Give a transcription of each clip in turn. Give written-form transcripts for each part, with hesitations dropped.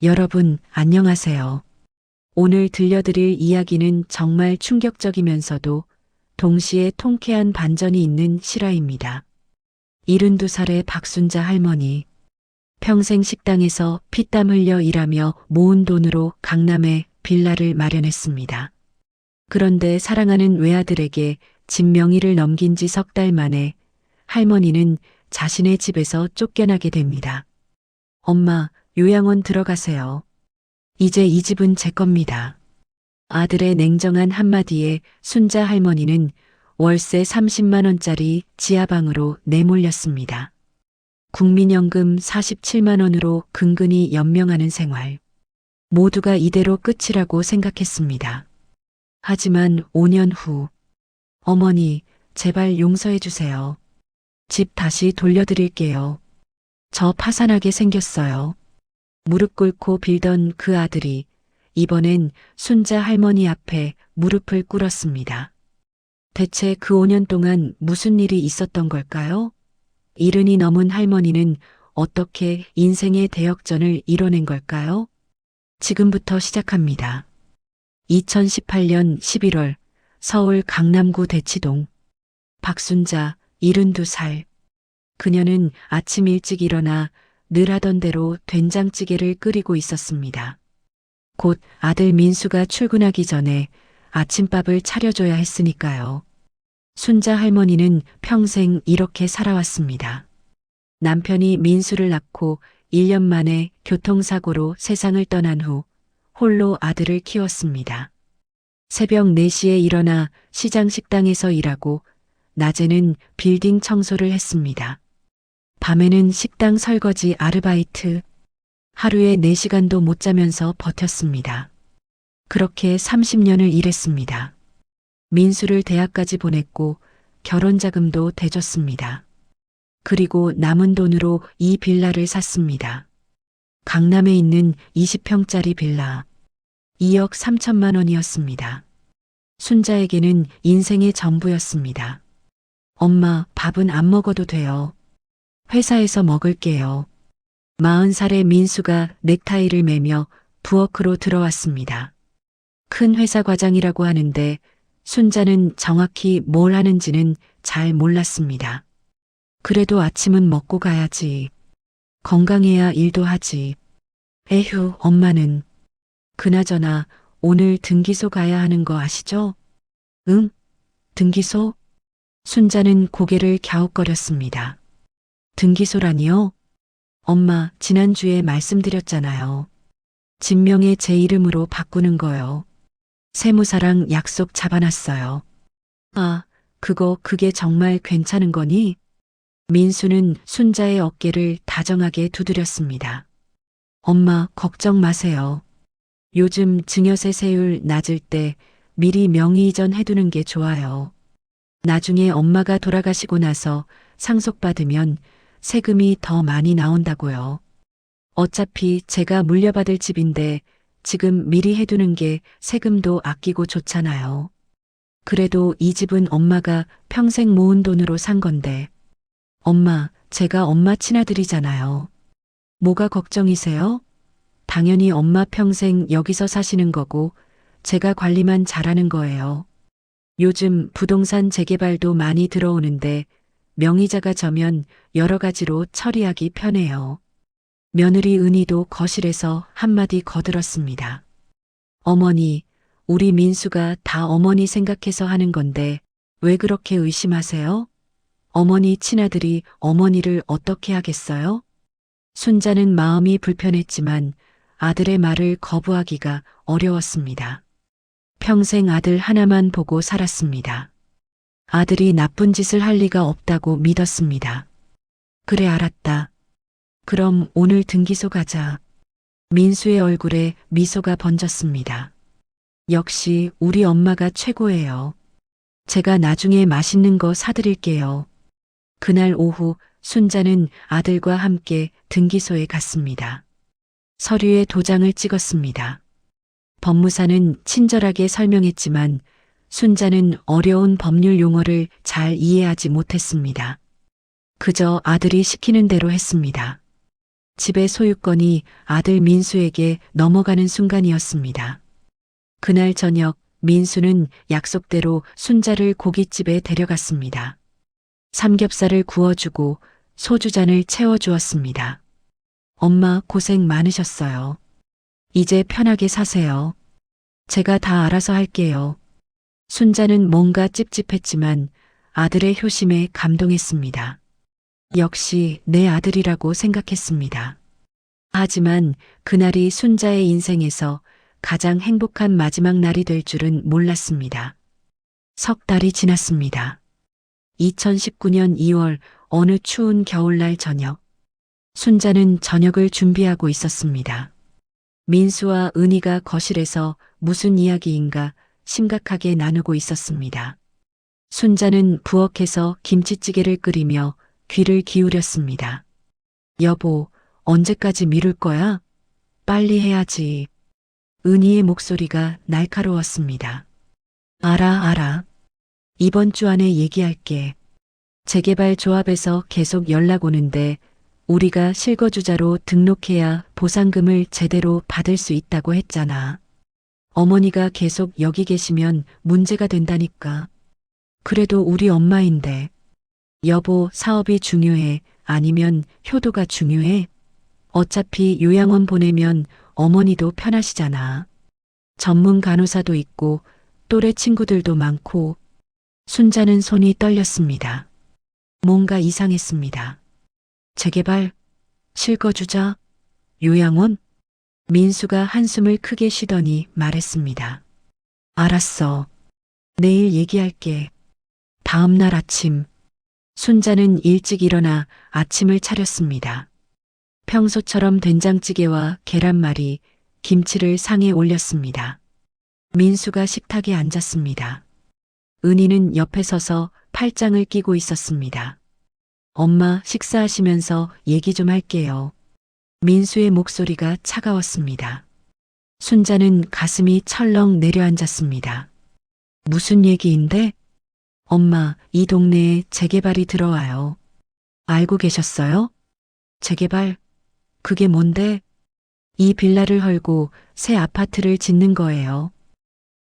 여러분, 안녕하세요. 오늘 들려드릴 이야기는 정말 충격적이면서도 동시에 통쾌한 반전이 있는 실화입니다. 72살의 박순자 할머니. 평생 식당에서 피땀 흘려 일하며 모은 돈으로 강남에 빌라를 마련했습니다. 그런데 사랑하는 외아들에게 집 명의를 넘긴 지 석 달 만에 할머니는 자신의 집에서 쫓겨나게 됩니다. 엄마, 요양원 들어가세요. 이제 이 집은 제 겁니다. 아들의 냉정한 한마디에 순자 할머니는 월세 30만 원짜리 지하방으로 내몰렸습니다. 국민연금 47만 원으로 근근히 연명하는 생활. 모두가 이대로 끝이라고 생각했습니다. 하지만 5년 후, 어머니, 제발 용서해 주세요. 집 다시 돌려드릴게요. 저 파산하게 생겼어요. 무릎 꿇고 빌던 그 아들이 이번엔 순자 할머니 앞에 무릎을 꿇었습니다. 대체 그 5년 동안 무슨 일이 있었던 걸까요? 70이 넘은 할머니는 어떻게 인생의 대역전을 이뤄낸 걸까요? 지금부터 시작합니다. 2018년 11월 서울 강남구 대치동. 박순자 72살. 그녀는 아침 일찍 일어나 늘 하던 대로 된장찌개를 끓이고 있었습니다. 곧 아들 민수가 출근하기 전에 아침밥을 차려줘야 했으니까요. 순자 할머니는 평생 이렇게 살아왔습니다. 남편이 민수를 낳고 1년 만에 교통사고로 세상을 떠난 후 홀로 아들을 키웠습니다. 새벽 4시에 일어나 시장 식당에서 일하고 낮에는 빌딩 청소를 했습니다. 밤에는 식당 설거지 아르바이트. 하루에 4시간도 못 자면서 버텼습니다. 그렇게 30년을 일했습니다. 민수를 대학까지 보냈고 결혼 자금도 대줬습니다. 그리고 남은 돈으로 이 빌라를 샀습니다. 강남에 있는 20평짜리 빌라. 2억 3천만 원이었습니다. 순자에게는 인생의 전부였습니다. 엄마, 밥은 안 먹어도 돼요. 회사에서 먹을게요. 40살의 민수가 넥타이를 매며 부엌으로 들어왔습니다. 큰 회사 과장이라고 하는데 순자는 정확히 뭘 하는지는 잘 몰랐습니다. 그래도 아침은 먹고 가야지. 건강해야 일도 하지. 에휴, 엄마는. 그나저나 오늘 등기소 가야 하는 거 아시죠? 응? 등기소? 순자는 고개를 갸웃거렸습니다. 등기소라니요? 엄마, 지난주에 말씀드렸잖아요. 진명에 제 이름으로 바꾸는 거요. 세무사랑 약속 잡아놨어요. 아, 그게 정말 괜찮은 거니? 민수는 순자의 어깨를 다정하게 두드렸습니다. 엄마, 걱정 마세요. 요즘 증여세 세율 낮을 때 미리 명의 이전 해두는 게 좋아요. 나중에 엄마가 돌아가시고 나서 상속받으면 세금이 더 많이 나온다고요. 어차피 제가 물려받을 집인데 지금 미리 해두는 게 세금도 아끼고 좋잖아요. 그래도 이 집은 엄마가 평생 모은 돈으로 산 건데. 엄마, 제가 엄마 친아들이잖아요. 뭐가 걱정이세요? 당연히 엄마 평생 여기서 사시는 거고 제가 관리만 잘하는 거예요. 요즘 부동산 재개발도 많이 들어오는데 명의자가 저면 여러 가지로 처리하기 편해요. 며느리 은희도 거실에서 한마디 거들었습니다. 어머니, 우리 민수가 다 어머니 생각해서 하는 건데 왜 그렇게 의심하세요? 어머니 친아들이 어머니를 어떻게 하겠어요? 순자는 마음이 불편했지만 아들의 말을 거부하기가 어려웠습니다. 평생 아들 하나만 보고 살았습니다. 아들이 나쁜 짓을 할 리가 없다고 믿었습니다. 그래, 알았다. 그럼 오늘 등기소 가자. 민수의 얼굴에 미소가 번졌습니다. 역시 우리 엄마가 최고예요. 제가 나중에 맛있는 거 사드릴게요. 그날 오후 순자는 아들과 함께 등기소에 갔습니다. 서류에 도장을 찍었습니다. 법무사는 친절하게 설명했지만 순자는 어려운 법률 용어를 잘 이해하지 못했습니다. 그저 아들이 시키는 대로 했습니다. 집의 소유권이 아들 민수에게 넘어가는 순간이었습니다. 그날 저녁 민수는 약속대로 순자를 고깃집에 데려갔습니다. 삼겹살을 구워주고 소주잔을 채워주었습니다. 엄마 고생 많으셨어요. 이제 편하게 사세요. 제가 다 알아서 할게요. 순자는 뭔가 찝찝했지만 아들의 효심에 감동했습니다. 역시 내 아들이라고 생각했습니다. 하지만 그날이 순자의 인생에서 가장 행복한 마지막 날이 될 줄은 몰랐습니다. 석 달이 지났습니다. 2019년 2월 어느 추운 겨울날 저녁, 순자는 저녁을 준비하고 있었습니다. 민수와 은희가 거실에서 무슨 이야기인가 심각하게 나누고 있었습니다. 순자는 부엌에서 김치찌개를 끓이며 귀를 기울였습니다. 여보, 언제까지 미룰 거야? 빨리 해야지. 은희의 목소리가 날카로웠습니다. 알아. 이번 주 안에 얘기할게. 재개발 조합에서 계속 연락 오는데 우리가 실거주자로 등록해야 보상금을 제대로 받을 수 있다고 했잖아. 어머니가 계속 여기 계시면 문제가 된다니까. 그래도 우리 엄마인데. 여보, 사업이 중요해? 아니면 효도가 중요해? 어차피 요양원 보내면 어머니도 편하시잖아. 전문 간호사도 있고 또래 친구들도 많고. 순자는 손이 떨렸습니다. 뭔가 이상했습니다. 재개발, 실거주자, 요양원? 민수가 한숨을 크게 쉬더니 말했습니다. 알았어. 내일 얘기할게. 다음 날 아침, 순자는 일찍 일어나 아침을 차렸습니다. 평소처럼 된장찌개와 계란말이, 김치를 상에 올렸습니다. 민수가 식탁에 앉았습니다. 은희는 옆에 서서 팔짱을 끼고 있었습니다. 엄마, 식사하시면서 얘기 좀 할게요. 민수의 목소리가 차가웠습니다. 순자는 가슴이 철렁 내려앉았습니다. 무슨 얘기인데? 엄마, 이 동네에 재개발이 들어와요. 알고 계셨어요? 재개발? 그게 뭔데? 이 빌라를 헐고 새 아파트를 짓는 거예요.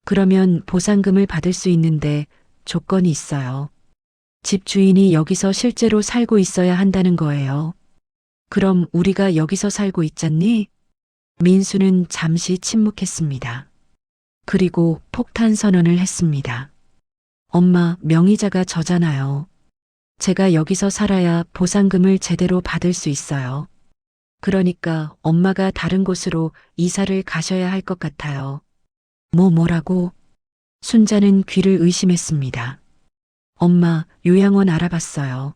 그러면 보상금을 받을 수 있는데 조건이 있어요. 집 주인이 여기서 실제로 살고 있어야 한다는 거예요. 그럼 우리가 여기서 살고 있잖니? 민수는 잠시 침묵했습니다. 그리고 폭탄 선언을 했습니다. 엄마, 명의자가 저잖아요. 제가 여기서 살아야 보상금을 제대로 받을 수 있어요. 그러니까 엄마가 다른 곳으로 이사를 가셔야 할 것 같아요. 뭐라고? 순자는 귀를 의심했습니다. 엄마, 요양원 알아봤어요.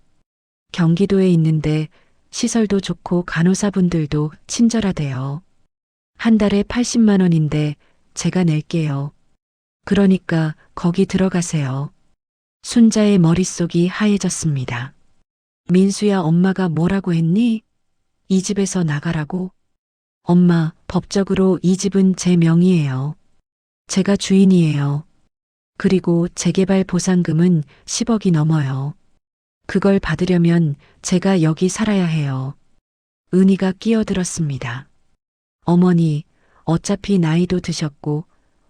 경기도에 있는데 시설도 좋고 간호사분들도 친절하대요. 한 달에 80만 원인데 제가 낼게요. 그러니까 거기 들어가세요. 순자의 머릿속이 하얘졌습니다. 민수야, 엄마가 뭐라고 했니? 이 집에서 나가라고? 엄마, 법적으로 이 집은 제 명의예요. 제가 주인이에요. 그리고 재개발 보상금은 10억이 넘어요. 그걸 받으려면 제가 여기 살아야 해요. 은희가 끼어들었습니다. 어머니, 어차피 나이도 드셨고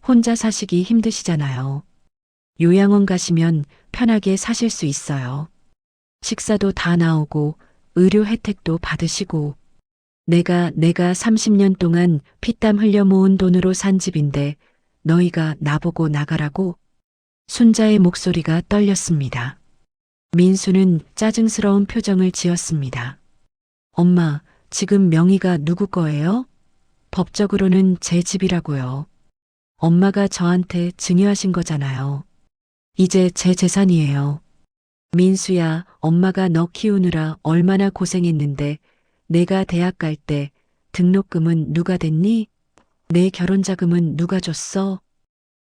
혼자 사시기 힘드시잖아요. 요양원 가시면 편하게 사실 수 있어요. 식사도 다 나오고 의료 혜택도 받으시고. 내가 30년 동안 피땀 흘려 모은 돈으로 산 집인데 너희가 나보고 나가라고? 순자의 목소리가 떨렸습니다. 민수는 짜증스러운 표정을 지었습니다. 엄마, 지금 명의가 누구 거예요? 법적으로는 제 집이라고요. 엄마가 저한테 증여하신 거잖아요. 이제 제 재산이에요. 민수야, 엄마가 너 키우느라 얼마나 고생했는데 내가 대학 갈 때 등록금은 누가 댔니? 내 결혼자금은 누가 줬어?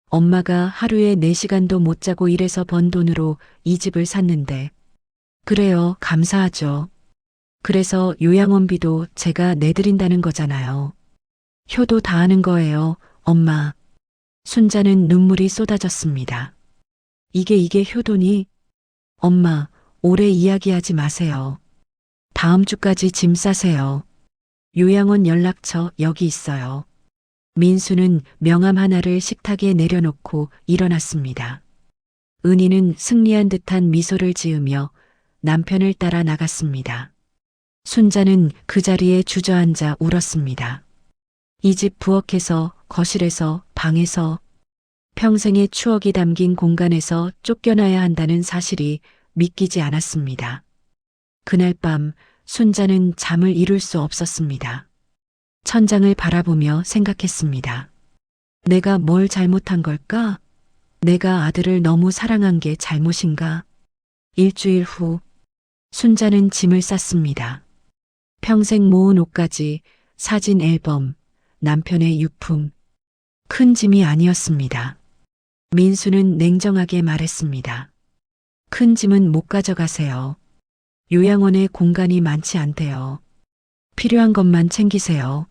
엄마가 하루에 4시간도 못 자고 일해서 번 돈으로 이 집을 샀는데. 그래요, 감사하죠. 그래서 요양원비도 제가 내드린다는 거잖아요. 효도 다 하는 거예요, 엄마. 순자는 눈물이 쏟아졌습니다. 이게 효도니? 엄마, 오래 이야기하지 마세요. 다음 주까지 짐 싸세요. 요양원 연락처 여기 있어요. 민수는 명함 하나를 식탁에 내려놓고 일어났습니다. 은희는 승리한 듯한 미소를 지으며 남편을 따라 나갔습니다. 순자는 그 자리에 주저앉아 울었습니다. 이 집 부엌에서, 거실에서, 방에서, 평생의 추억이 담긴 공간에서 쫓겨나야 한다는 사실이 믿기지 않았습니다. 그날 밤 순자는 잠을 이룰 수 없었습니다. 천장을 바라보며 생각했습니다. 내가 뭘 잘못한 걸까? 내가 아들을 너무 사랑한 게 잘못인가? 일주일 후 순자는 짐을 쌌습니다. 평생 모은 옷까지, 사진 앨범, 남편의 유품. 큰 짐이 아니었습니다. 민수는 냉정하게 말했습니다. 큰 짐은 못 가져가세요. 요양원에 공간이 많지 않대요. 필요한 것만 챙기세요.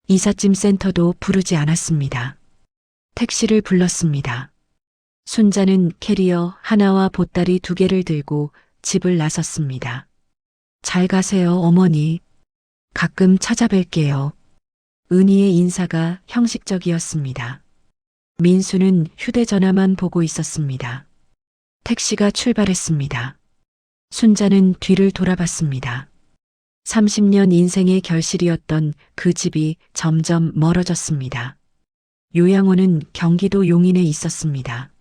이삿짐 센터도 부르지 않았습니다. 택시를 불렀습니다. 순자는 캐리어 하나와 보따리 2개를 들고 집을 나섰습니다. 잘 가세요, 어머니. 가끔 찾아뵐게요. 은희의 인사가 형식적이었습니다. 민수는 휴대전화만 보고 있었습니다. 택시가 출발했습니다. 순자는 뒤를 돌아봤습니다. 30년 인생의 결실이었던 그 집이 점점 멀어졌습니다. 요양원은 경기도 용인에 있었습니다.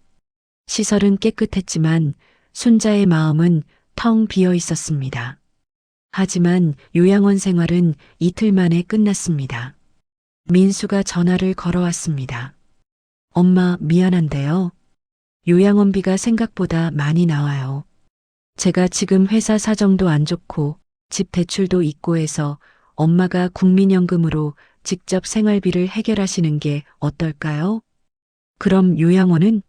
시설은 깨끗했지만 순자의 마음은 텅 비어 있었습니다. 하지만 요양원 생활은 이틀 만에 끝났습니다. 민수가 전화를 걸어왔습니다. 엄마, 미안한데요. 요양원비가 생각보다 많이 나와요. 제가 지금 회사 사정도 안 좋고 집 대출도 있고 해서 엄마가 국민연금으로 직접 생활비를 해결하시는 게 어떨까요? 그럼 요양원은?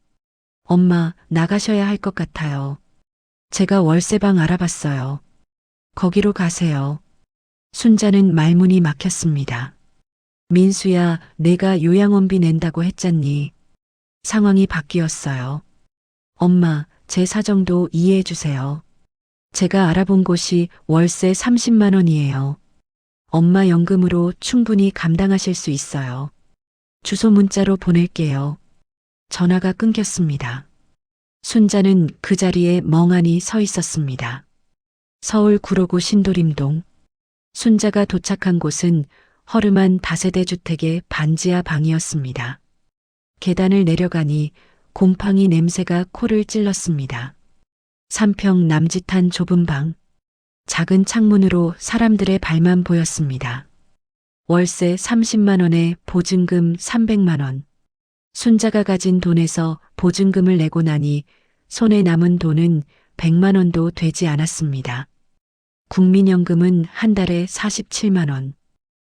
엄마, 나가셔야 할 것 같아요. 제가 월세방 알아봤어요. 거기로 가세요. 순자는 말문이 막혔습니다. 민수야, 내가 요양원비 낸다고 했잖니. 상황이 바뀌었어요. 엄마, 제 사정도 이해해 주세요. 제가 알아본 곳이 월세 30만 원이에요. 엄마 연금으로 충분히 감당하실 수 있어요. 주소 문자로 보낼게요. 전화가 끊겼습니다. 순자는 그 자리에 멍하니 서 있었습니다. 서울 구로구 신도림동. 순자가 도착한 곳은 허름한 다세대 주택의 반지하 방이었습니다. 계단을 내려가니 곰팡이 냄새가 코를 찔렀습니다. 3평 남짓한 좁은 방. 작은 창문으로 사람들의 발만 보였습니다. 월세 30만 원에 보증금 300만 원. 순자가 가진 돈에서 보증금을 내고 나니 손에 남은 돈은 100만 원도 되지 않았습니다. 국민연금은 한 달에 47만 원.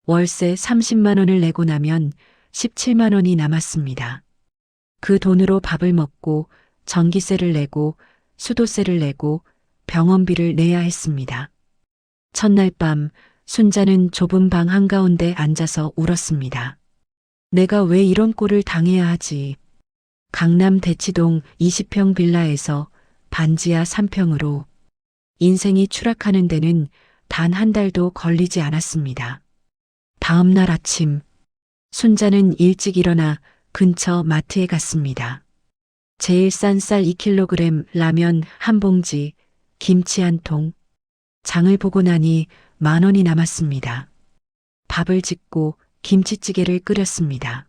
월세 30만 원을 내고 나면 17만 원이 남았습니다. 그 돈으로 밥을 먹고 전기세를 내고 수도세를 내고 병원비를 내야 했습니다. 첫날 밤 순자는 좁은 방 한가운데 앉아서 울었습니다. 내가 왜 이런 꼴을 당해야 하지? 강남 대치동 20평 빌라에서 반지하 3평으로 인생이 추락하는 데는 단 한 달도 걸리지 않았습니다. 다음 날 아침 순자는 일찍 일어나 근처 마트에 갔습니다. 제일 싼 쌀 2kg, 라면 한 봉지, 김치 한 통. 장을 보고 나니 10,000원이 남았습니다. 밥을 짓고 김치찌개를 끓였습니다.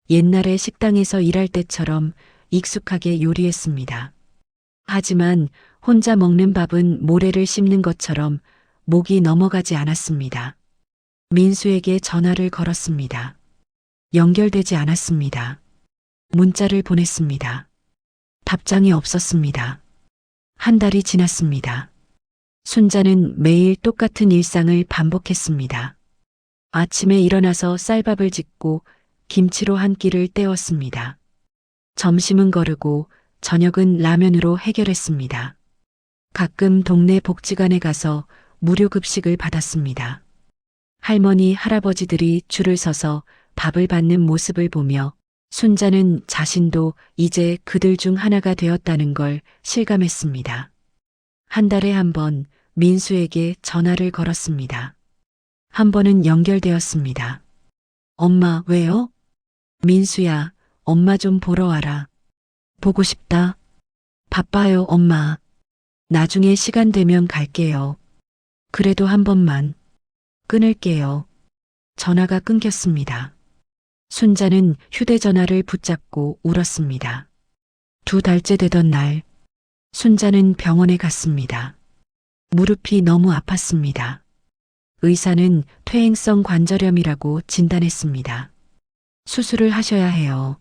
옛날에 식당에서 일할 때처럼 익숙하게 요리했습니다. 하지만 혼자 먹는 밥은 모래를 씹는 것처럼 목이 넘어가지 않았습니다. 민수에게 전화를 걸었습니다. 연결되지 않았습니다. 문자를 보냈습니다. 답장이 없었습니다. 한 달이 지났습니다. 순자는 매일 똑같은 일상을 반복했습니다. 아침에 일어나서 쌀밥을 짓고 김치로 한 끼를 때웠습니다. 점심은 거르고 저녁은 라면으로 해결했습니다. 가끔 동네 복지관에 가서 무료 급식을 받았습니다. 할머니, 할아버지들이 줄을 서서 밥을 받는 모습을 보며 순자는 자신도 이제 그들 중 하나가 되었다는 걸 실감했습니다. 한 달에 한 번 민수에게 전화를 걸었습니다. 한 번은 연결되었습니다. 엄마, 왜요? 민수야, 엄마 좀 보러 와라. 보고 싶다. 바빠요, 엄마. 나중에 시간 되면 갈게요. 그래도 한 번만. 끊을게요. 전화가 끊겼습니다. 순자는 휴대전화를 붙잡고 울었습니다. 2달째 되던 날, 순자는 병원에 갔습니다. 무릎이 너무 아팠습니다. 의사는 퇴행성 관절염이라고 진단했습니다. 수술을 하셔야 해요.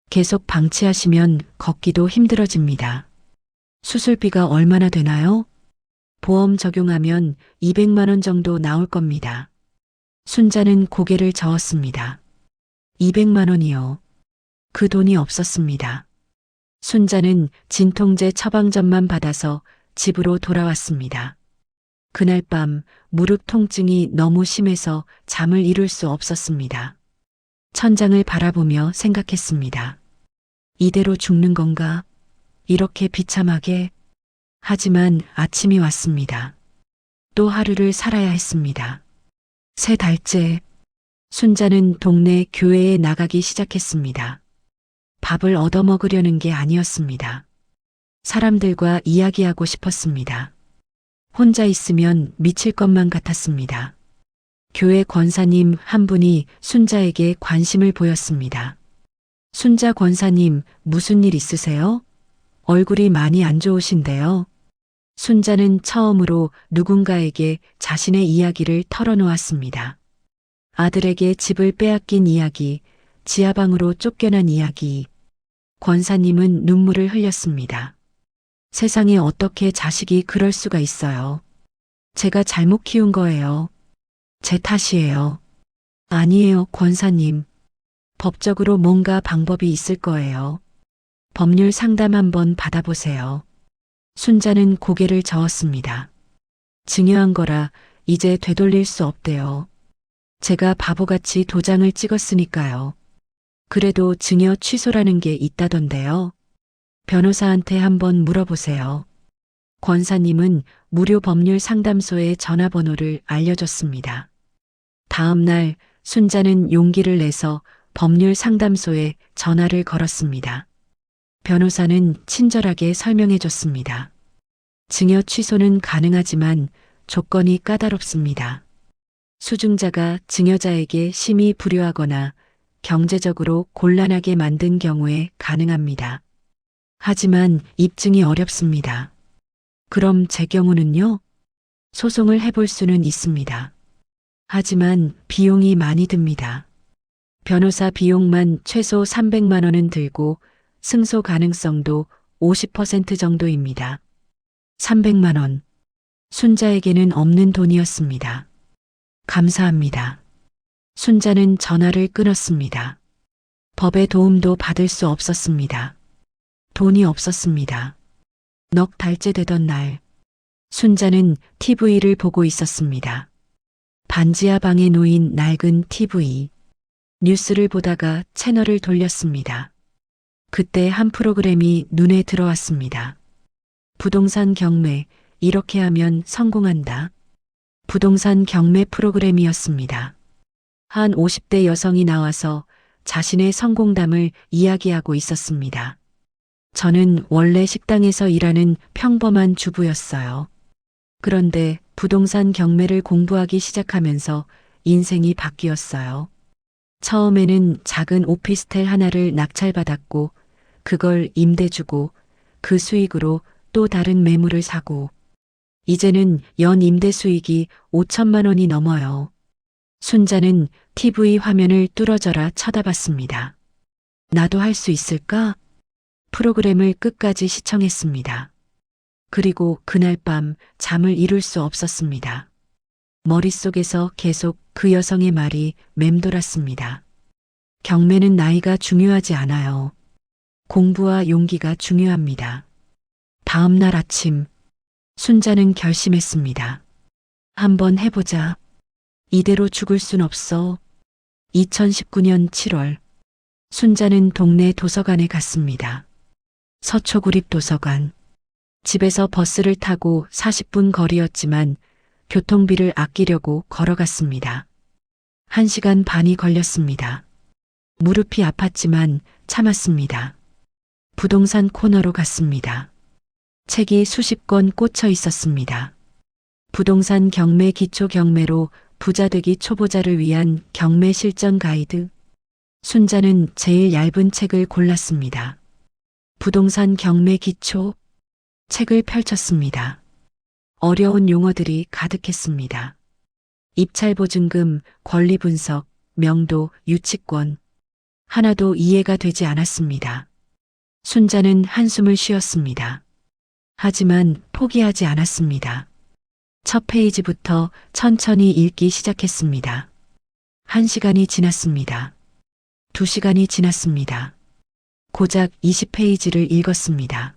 계속 방치하시면 걷기도 힘들어집니다. 수술비가 얼마나 되나요? 보험 적용하면 200만 원 정도 나올 겁니다. 순자는 고개를 저었습니다. 200만 원이요. 그 돈이 없었습니다. 순자는 진통제 처방전만 받아서 집으로 돌아왔습니다. 그날 밤 무릎 통증이 너무 심해서 잠을 이룰 수 없었습니다. 천장을 바라보며 생각했습니다. 이대로 죽는 건가? 이렇게 비참하게? 하지만 아침이 왔습니다. 또 하루를 살아야 했습니다. 3달째, 순자는 동네 교회에 나가기 시작했습니다. 밥을 얻어먹으려는 게 아니었습니다. 사람들과 이야기하고 싶었습니다. 혼자 있으면 미칠 것만 같았습니다. 교회 권사님 한 분이 순자에게 관심을 보였습니다. 순자 권사님, 무슨 일 있으세요? 얼굴이 많이 안 좋으신데요. 순자는 처음으로 누군가에게 자신의 이야기를 털어놓았습니다. 아들에게 집을 빼앗긴 이야기, 지하방으로 쫓겨난 이야기. 권사님은 눈물을 흘렸습니다. 세상에 어떻게 자식이 그럴 수가 있어요. 제가 잘못 키운 거예요. 제 탓이에요. 아니에요, 권사님. 법적으로 뭔가 방법이 있을 거예요. 법률 상담 한번 받아보세요. 순자는 고개를 저었습니다. 증여한 거라 이제 되돌릴 수 없대요. 제가 바보같이 도장을 찍었으니까요. 그래도 증여 취소라는 게 있다던데요. 변호사한테 한번 물어보세요. 권사님은 무료 법률 상담소의 전화번호를 알려줬습니다. 다음 날 순자는 용기를 내서 법률 상담소에 전화를 걸었습니다. 변호사는 친절하게 설명해 줬습니다. 증여 취소는 가능하지만 조건이 까다롭습니다. 수증자가 증여자에게 심히 불효하거나 경제적으로 곤란하게 만든 경우에 가능합니다. 하지만 입증이 어렵습니다. 그럼 제 경우는요? 소송을 해볼 수는 있습니다. 하지만 비용이 많이 듭니다. 변호사 비용만 최소 300만 원은 들고 승소 가능성도 50% 정도입니다. 300만 원. 순자에게는 없는 돈이었습니다. 감사합니다. 순자는 전화를 끊었습니다. 법의 도움도 받을 수 없었습니다. 돈이 없었습니다. 넉 달째 되던 날, 순자는 TV를 보고 있었습니다. 반지하 방에 놓인 낡은 TV. 뉴스를 보다가 채널을 돌렸습니다. 그때 한 프로그램이 눈에 들어왔습니다. 부동산 경매, 이렇게 하면 성공한다. 부동산 경매 프로그램이었습니다. 한 50대 여성이 나와서 자신의 성공담을 이야기하고 있었습니다. 저는 원래 식당에서 일하는 평범한 주부였어요. 그런데 부동산 경매를 공부하기 시작하면서 인생이 바뀌었어요. 처음에는 작은 오피스텔 하나를 낙찰받았고 그걸 임대 주고 그 수익으로 또 다른 매물을 사고 이제는 연 임대 수익이 5천만 원이 넘어요. 순자는 TV 화면을 뚫어져라 쳐다봤습니다. 나도 할 수 있을까? 프로그램을 끝까지 시청했습니다. 그리고 그날 밤 잠을 이룰 수 없었습니다. 머릿속에서 계속 그 여성의 말이 맴돌았습니다. 경매는 나이가 중요하지 않아요. 공부와 용기가 중요합니다. 다음 날 아침, 순자는 결심했습니다. 한번 해보자. 이대로 죽을 순 없어. 2019년 7월, 순자는 동네 도서관에 갔습니다. 서초구립 도서관. 집에서 버스를 타고 40분 거리였지만 교통비를 아끼려고 걸어갔습니다. 1시간 반이 걸렸습니다. 무릎이 아팠지만 참았습니다. 부동산 코너로 갔습니다. 책이 수십 권 꽂혀 있었습니다. 부동산 경매 기초 경매로 부자되기 초보자를 위한 경매 실전 가이드. 순자는 제일 얇은 책을 골랐습니다. 부동산 경매 기초. 책을 펼쳤습니다. 어려운 용어들이 가득했습니다. 입찰보증금, 권리분석, 명도, 유치권. 하나도 이해가 되지 않았습니다. 순자는 한숨을 쉬었습니다. 하지만 포기하지 않았습니다. 첫 페이지부터 천천히 읽기 시작했습니다. 1시간이 지났습니다. 2시간이 지났습니다. 고작 20페이지를 읽었습니다.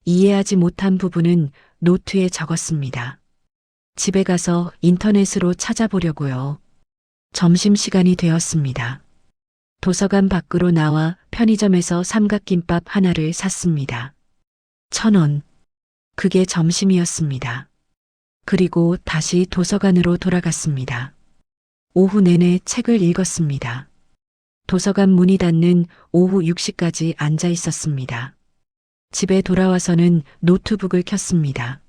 이해하지 못한 부분은 노트에 적었습니다. 집에 가서 인터넷으로 찾아보려고요. 점심시간이 되었습니다. 도서관 밖으로 나와 편의점에서 삼각김밥 하나를 샀습니다. 1,000원. 그게 점심이었습니다. 그리고 다시 도서관으로 돌아갔습니다. 오후 내내 책을 읽었습니다. 도서관 문이 닫는 오후 6시까지 앉아 있었습니다. 집에 돌아와서는 노트북을 켰습니다.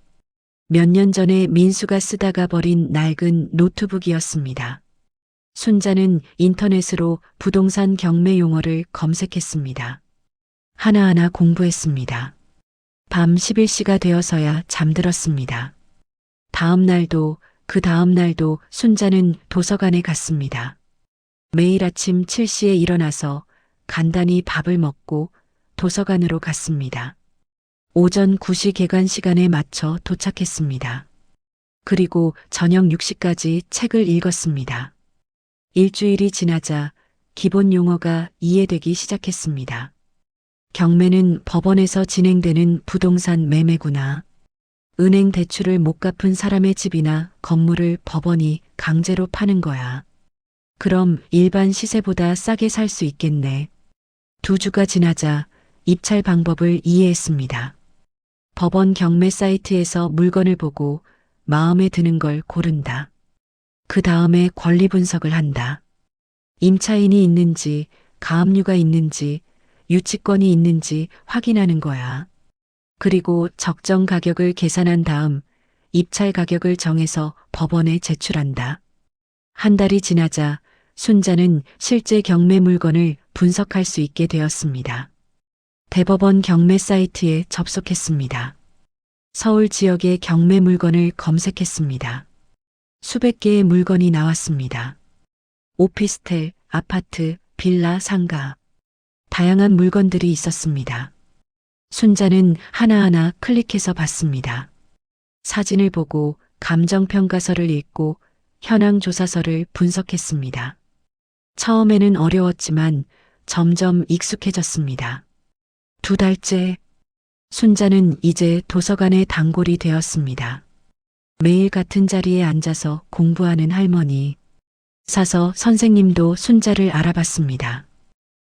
몇 년 전에 민수가 쓰다가 버린 낡은 노트북이었습니다. 순자는 인터넷으로 부동산 경매 용어를 검색했습니다. 하나하나 공부했습니다. 밤 11시가 되어서야 잠들었습니다. 다음 날도 그 다음 날도 순자는 도서관에 갔습니다. 매일 아침 7시에 일어나서 간단히 밥을 먹고 도서관으로 갔습니다. 오전 9시 개관 시간에 맞춰 도착했습니다. 그리고 저녁 6시까지 책을 읽었습니다. 일주일이 지나자 기본 용어가 이해되기 시작했습니다. 경매는 법원에서 진행되는 부동산 매매구나. 은행 대출을 못 갚은 사람의 집이나 건물을 법원이 강제로 파는 거야. 그럼 일반 시세보다 싸게 살 수 있겠네. 2주가 지나자 입찰 방법을 이해했습니다. 법원 경매 사이트에서 물건을 보고 마음에 드는 걸 고른다. 그 다음에 권리 분석을 한다. 임차인이 있는지, 가압류가 있는지, 유치권이 있는지 확인하는 거야. 그리고 적정 가격을 계산한 다음 입찰 가격을 정해서 법원에 제출한다. 한 달이 지나자 순자는 실제 경매 물건을 분석할 수 있게 되었습니다. 대법원 경매 사이트에 접속했습니다. 서울 지역의 경매 물건을 검색했습니다. 수백 개의 물건이 나왔습니다. 오피스텔, 아파트, 빌라, 상가. 다양한 물건들이 있었습니다. 순자는 하나하나 클릭해서 봤습니다. 사진을 보고 감정평가서를 읽고 현황조사서를 분석했습니다. 처음에는 어려웠지만 점점 익숙해졌습니다. 2달째 순자는 이제 도서관의 단골이 되었습니다. 매일 같은 자리에 앉아서 공부하는 할머니. 사서 선생님도 순자를 알아봤습니다.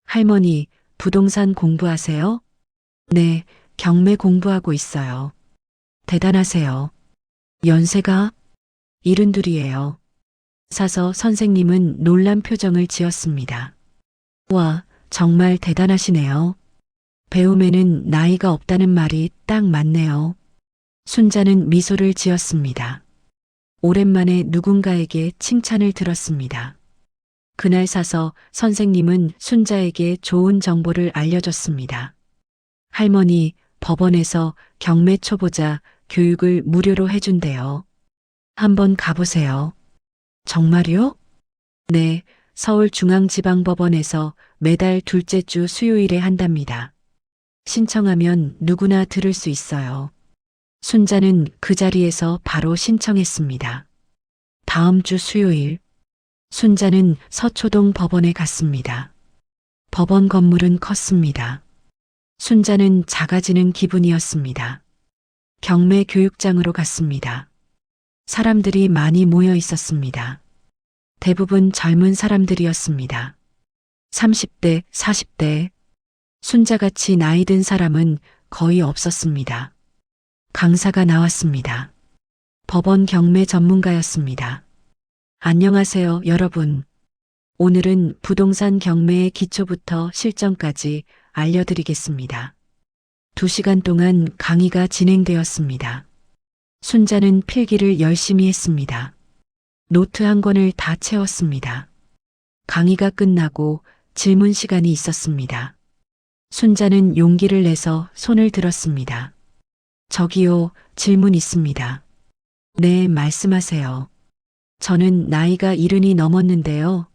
할머니, 부동산 공부하세요? 네, 경매 공부하고 있어요. 대단하세요. 연세가 72예요. 사서 선생님은 놀란 표정을 지었습니다. 와, 정말 대단하시네요. 배움에는 나이가 없다는 말이 딱 맞네요. 순자는 미소를 지었습니다. 오랜만에 누군가에게 칭찬을 들었습니다. 그날 사서 선생님은 순자에게 좋은 정보를 알려줬습니다. 할머니, 법원에서 경매 초보자 교육을 무료로 해준대요. 한번 가보세요. 정말요? 네, 서울중앙지방법원에서 매달 둘째 주 수요일에 한답니다. 신청하면 누구나 들을 수 있어요. 순자는 그 자리에서 바로 신청했습니다. 다음 주 수요일, 순자는 서초동 법원에 갔습니다. 법원 건물은 컸습니다. 순자는 작아지는 기분이었습니다. 경매 교육장으로 갔습니다. 사람들이 많이 모여 있었습니다. 대부분 젊은 사람들이었습니다. 30대, 40대. 순자같이 나이 든 사람은 거의 없었습니다. 강사가 나왔습니다. 법원 경매 전문가였습니다. 안녕하세요, 여러분. 오늘은 부동산 경매의 기초부터 실전까지 알려드리겠습니다. 2시간 동안 강의가 진행되었습니다. 순자는 필기를 열심히 했습니다. 노트 한 권을 다 채웠습니다. 강의가 끝나고 질문 시간이 있었습니다. 순자는 용기를 내서 손을 들었습니다. 저기요, 질문 있습니다. 네, 말씀하세요. 저는 나이가 70이 넘었는데요.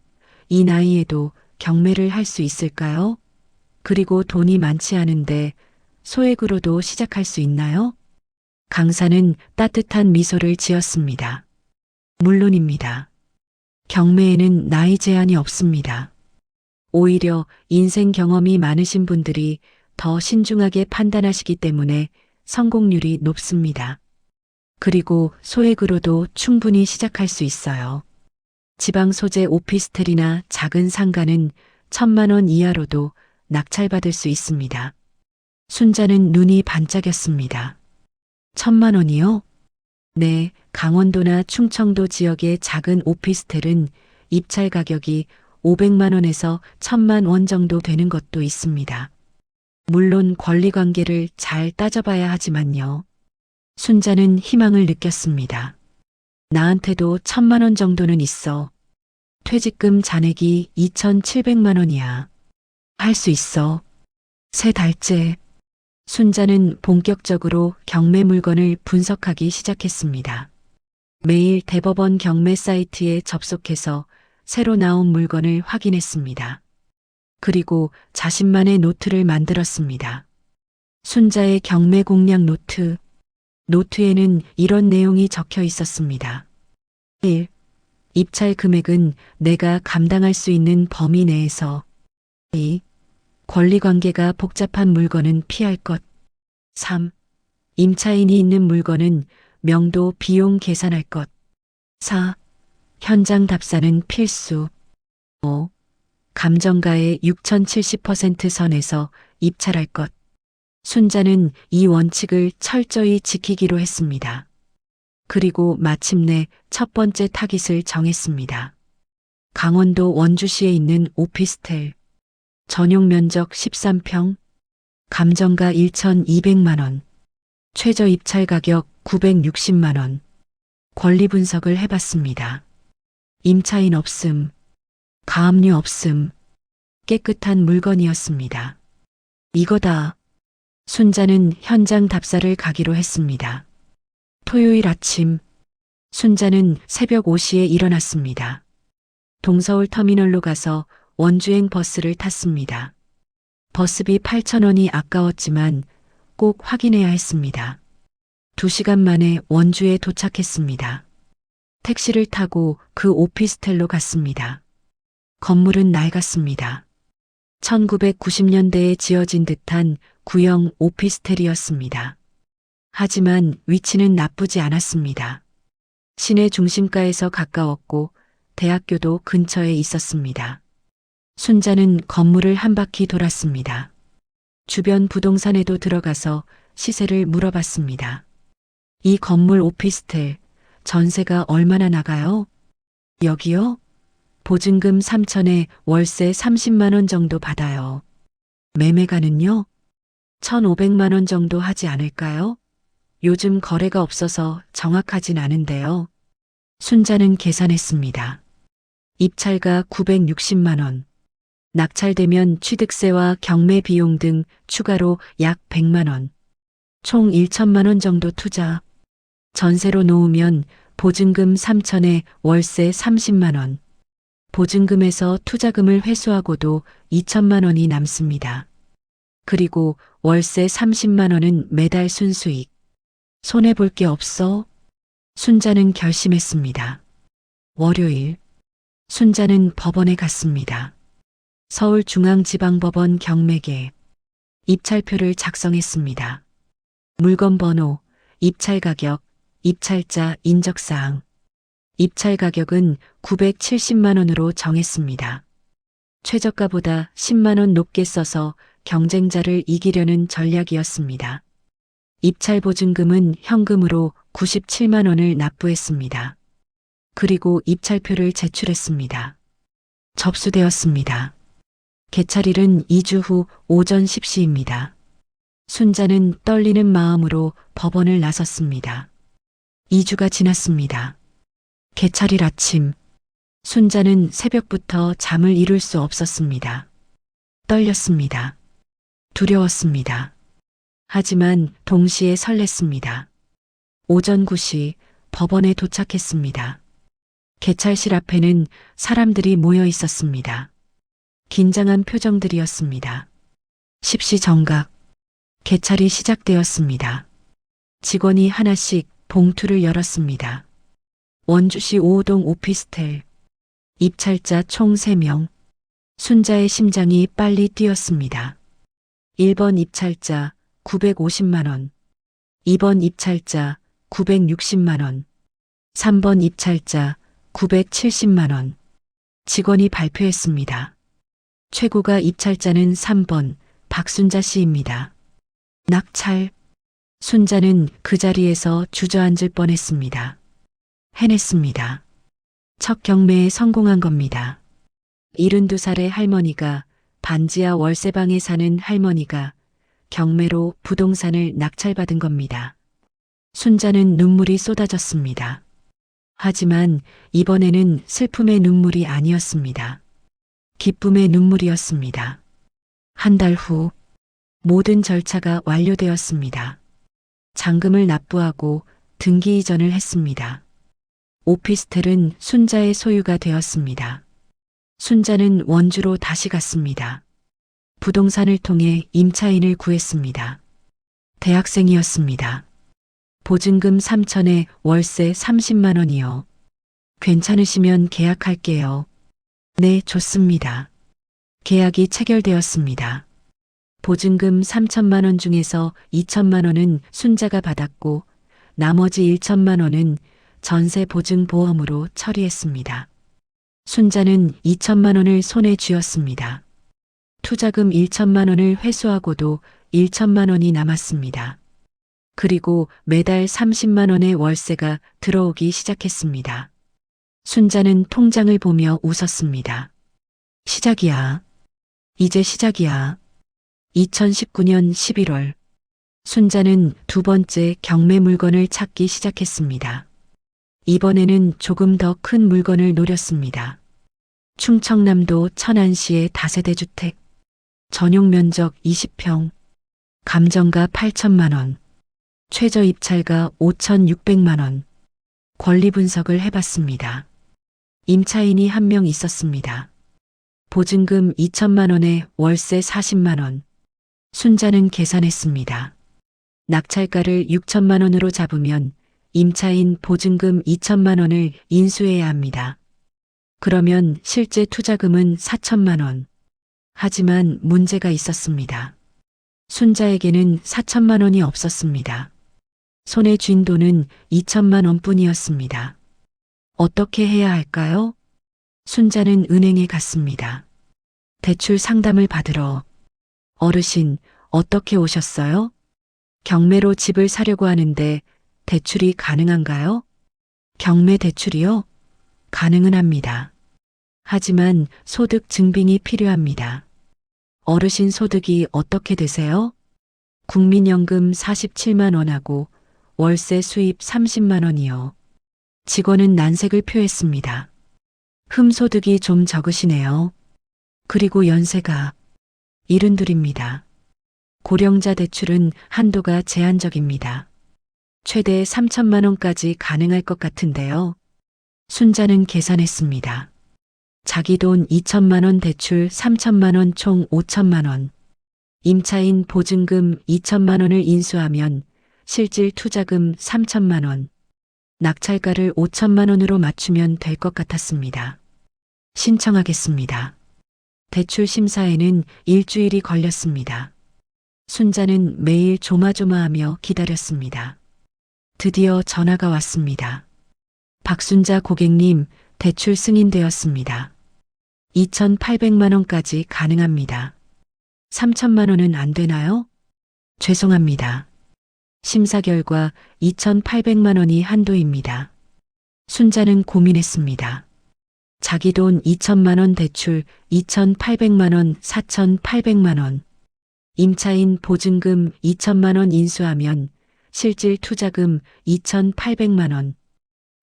이 나이에도 경매를 할 수 있을까요? 그리고 돈이 많지 않은데 소액으로도 시작할 수 있나요? 강사는 따뜻한 미소를 지었습니다. 물론입니다. 경매에는 나이 제한이 없습니다. 오히려 인생 경험이 많으신 분들이 더 신중하게 판단하시기 때문에 성공률이 높습니다. 그리고 소액으로도 충분히 시작할 수 있어요. 지방 소재 오피스텔이나 작은 상가는 1,000만 원 이하로도 낙찰받을 수 있습니다. 순자는 눈이 반짝였습니다. 1,000만 원이요? 네, 강원도나 충청도 지역의 작은 오피스텔은 입찰 가격이 500만 원에서 1,000만 원 정도 되는 것도 있습니다. 물론 권리관계를 잘 따져봐야 하지만요. 순자는 희망을 느꼈습니다. 나한테도 1,000만 원 정도는 있어. 퇴직금 잔액이 2,700만 원이야. 할 수 있어. 3달째. 순자는 본격적으로 경매 물건을 분석하기 시작했습니다. 매일 대법원 경매 사이트에 접속해서 새로 나온 물건을 확인했습니다. 그리고 자신만의 노트를 만들었습니다. 순자의 경매 공략 노트. 노트에는 이런 내용이 적혀 있었습니다. 1. 입찰 금액은 내가 감당할 수 있는 범위 내에서. 2. 권리관계가 복잡한 물건은 피할 것. 3. 임차인이 있는 물건은 명도 비용 계산할 것. 4. 현장 답사는 필수. 5. 감정가의 6,070% 선에서 입찰할 것. 순자는 이 원칙을 철저히 지키기로 했습니다. 그리고 마침내 첫 번째 타깃을 정했습니다. 강원도 원주시에 있는 오피스텔. 전용 면적 13평. 감정가 1,200만 원. 최저 입찰 가격 960만 원. 권리 분석을 해봤습니다. 임차인 없음. 가압류 없음. 깨끗한 물건이었습니다. 이거다. 순자는 현장 답사를 가기로 했습니다. 토요일 아침, 순자는 새벽 5시에 일어났습니다. 동서울 터미널로 가서 원주행 버스를 탔습니다. 버스비 8,000원이 아까웠지만 꼭 확인해야 했습니다. 2시간 만에 원주에 도착했습니다. 택시를 타고 그 오피스텔로 갔습니다. 건물은 낡았습니다. 1990년대에 지어진 듯한 구형 오피스텔이었습니다. 하지만 위치는 나쁘지 않았습니다. 시내 중심가에서 가까웠고 대학교도 근처에 있었습니다. 순자는 건물을 한 바퀴 돌았습니다. 주변 부동산에도 들어가서 시세를 물어봤습니다. 이 건물 오피스텔 전세가 얼마나 나가요? 여기요? 보증금 3천에 월세 30만 원 정도 받아요. 매매가는요? 1,500만 원 정도 하지 않을까요? 요즘 거래가 없어서 정확하진 않은데요. 순자는 계산했습니다. 입찰가 960만 원. 낙찰되면 취득세와 경매 비용 등 추가로 약 100만 원. 총 1천만 원 정도 투자. 전세로 놓으면 보증금 3천에 월세 30만 원. 보증금에서 투자금을 회수하고도 2천만 원이 남습니다. 그리고 월세 30만 원은 매달 순수익. 손해볼 게 없어? 순자는 결심했습니다. 월요일, 순자는 법원에 갔습니다. 서울중앙지방법원 경매계. 입찰표를 작성했습니다. 물건 번호, 입찰 가격, 입찰자, 인적사항. 입찰 가격은 970만 원으로 정했습니다. 최저가보다 10만 원 높게 써서 경쟁자를 이기려는 전략이었습니다. 입찰 보증금은 현금으로 97만 원을 납부했습니다. 그리고 입찰표를 제출했습니다. 접수되었습니다. 개찰일은 2주 후 오전 10시입니다. 순자는 떨리는 마음으로 법원을 나섰습니다. 2주가 지났습니다. 개찰일 아침, 순자는 새벽부터 잠을 이룰 수 없었습니다. 떨렸습니다. 두려웠습니다. 하지만 동시에 설렜습니다. 오전 9시 법원에 도착했습니다. 개찰실 앞에는 사람들이 모여 있었습니다. 긴장한 표정들이었습니다. 10시 정각, 개찰이 시작되었습니다. 직원이 하나씩 봉투를 열었습니다. 원주시 5호동 오피스텔, 입찰자 총 3명. 순자의 심장이 빨리 뛰었습니다. 1번 입찰자 950만 원, 2번 입찰자 960만 원, 3번 입찰자 970만 원. 직원이 발표했습니다. 최고가 입찰자는 3번 박순자 씨입니다. 낙찰. 순자는 그 자리에서 주저앉을 뻔했습니다. 해냈습니다. 첫 경매에 성공한 겁니다. 72살의 할머니가, 반지하 월세방에 사는 할머니가 경매로 부동산을 낙찰받은 겁니다. 순자는 눈물이 쏟아졌습니다. 하지만 이번에는 슬픔의 눈물이 아니었습니다. 기쁨의 눈물이었습니다. 한 달 후 모든 절차가 완료되었습니다. 잔금을 납부하고 등기 이전을 했습니다. 오피스텔은 순자의 소유가 되었습니다. 순자는 원주로 다시 갔습니다. 부동산을 통해 임차인을 구했습니다. 대학생이었습니다. 보증금 3천에 월세 30만 원이요. 괜찮으시면 계약할게요. 네, 좋습니다. 계약이 체결되었습니다. 보증금 3천만 원 중에서 2천만 원은 순자가 받았고 나머지 1천만 원은 전세 보증 보험으로 처리했습니다. 순자는 2천만 원을 손에 쥐었습니다. 투자금 1천만 원을 회수하고도 1천만 원이 남았습니다. 그리고 매달 30만 원의 월세가 들어오기 시작했습니다. 순자는 통장을 보며 웃었습니다. 시작이야. 이제 시작이야. 2019년 11월. 순자는 두 번째 경매 물건을 찾기 시작했습니다. 이번에는 조금 더 큰 물건을 노렸습니다. 충청남도 천안시의 다세대 주택. 전용 면적 20평. 감정가 8천만 원. 최저 입찰가 5,600만 원. 권리 분석을 해봤습니다. 임차인이 한 명 있었습니다. 보증금 2천만 원에 월세 40만 원. 순자는 계산했습니다. 낙찰가를 6천만 원으로 잡으면 임차인 보증금 2천만 원을 인수해야 합니다. 그러면 실제 투자금은 4천만 원. 하지만 문제가 있었습니다. 순자에게는 4천만 원이 없었습니다. 손에 쥔 돈은 2천만 원뿐이었습니다. 어떻게 해야 할까요? 순자는 은행에 갔습니다. 대출 상담을 받으러. 어르신, 어떻게 오셨어요? 경매로 집을 사려고 하는데 대출이 가능한가요? 경매 대출이요? 가능은 합니다. 하지만 소득 증빙이 필요합니다. 어르신 소득이 어떻게 되세요? 국민연금 47만 원하고 월세 수입 30만 원이요. 직원은 난색을 표했습니다. 흠소득이 좀 적으시네요. 그리고 연세가 72입니다. 고령자 대출은 한도가 제한적입니다. 최대 3천만 원까지 가능할 것 같은데요. 순자는 계산했습니다. 자기 돈 2천만 원 대출 3천만 원 총 5천만 원. 임차인 보증금 2천만 원을 인수하면 실질 투자금 3천만 원. 낙찰가를 5천만 원으로 맞추면 될 것 같았습니다. 신청하겠습니다. 대출 심사에는 일주일이 걸렸습니다. 순자는 매일 조마조마하며 기다렸습니다. 드디어 전화가 왔습니다. 박순자 고객님, 대출 승인되었습니다. 2,800만 원까지 가능합니다. 3천만 원은 안 되나요? 죄송합니다. 심사 결과 2,800만 원이 한도입니다. 순자는 고민했습니다. 자기 돈 2천만 원 대출 2,800만 원, 4,800만 원. 임차인 보증금 2천만 원 인수하면 실질 투자금 2,800만 원.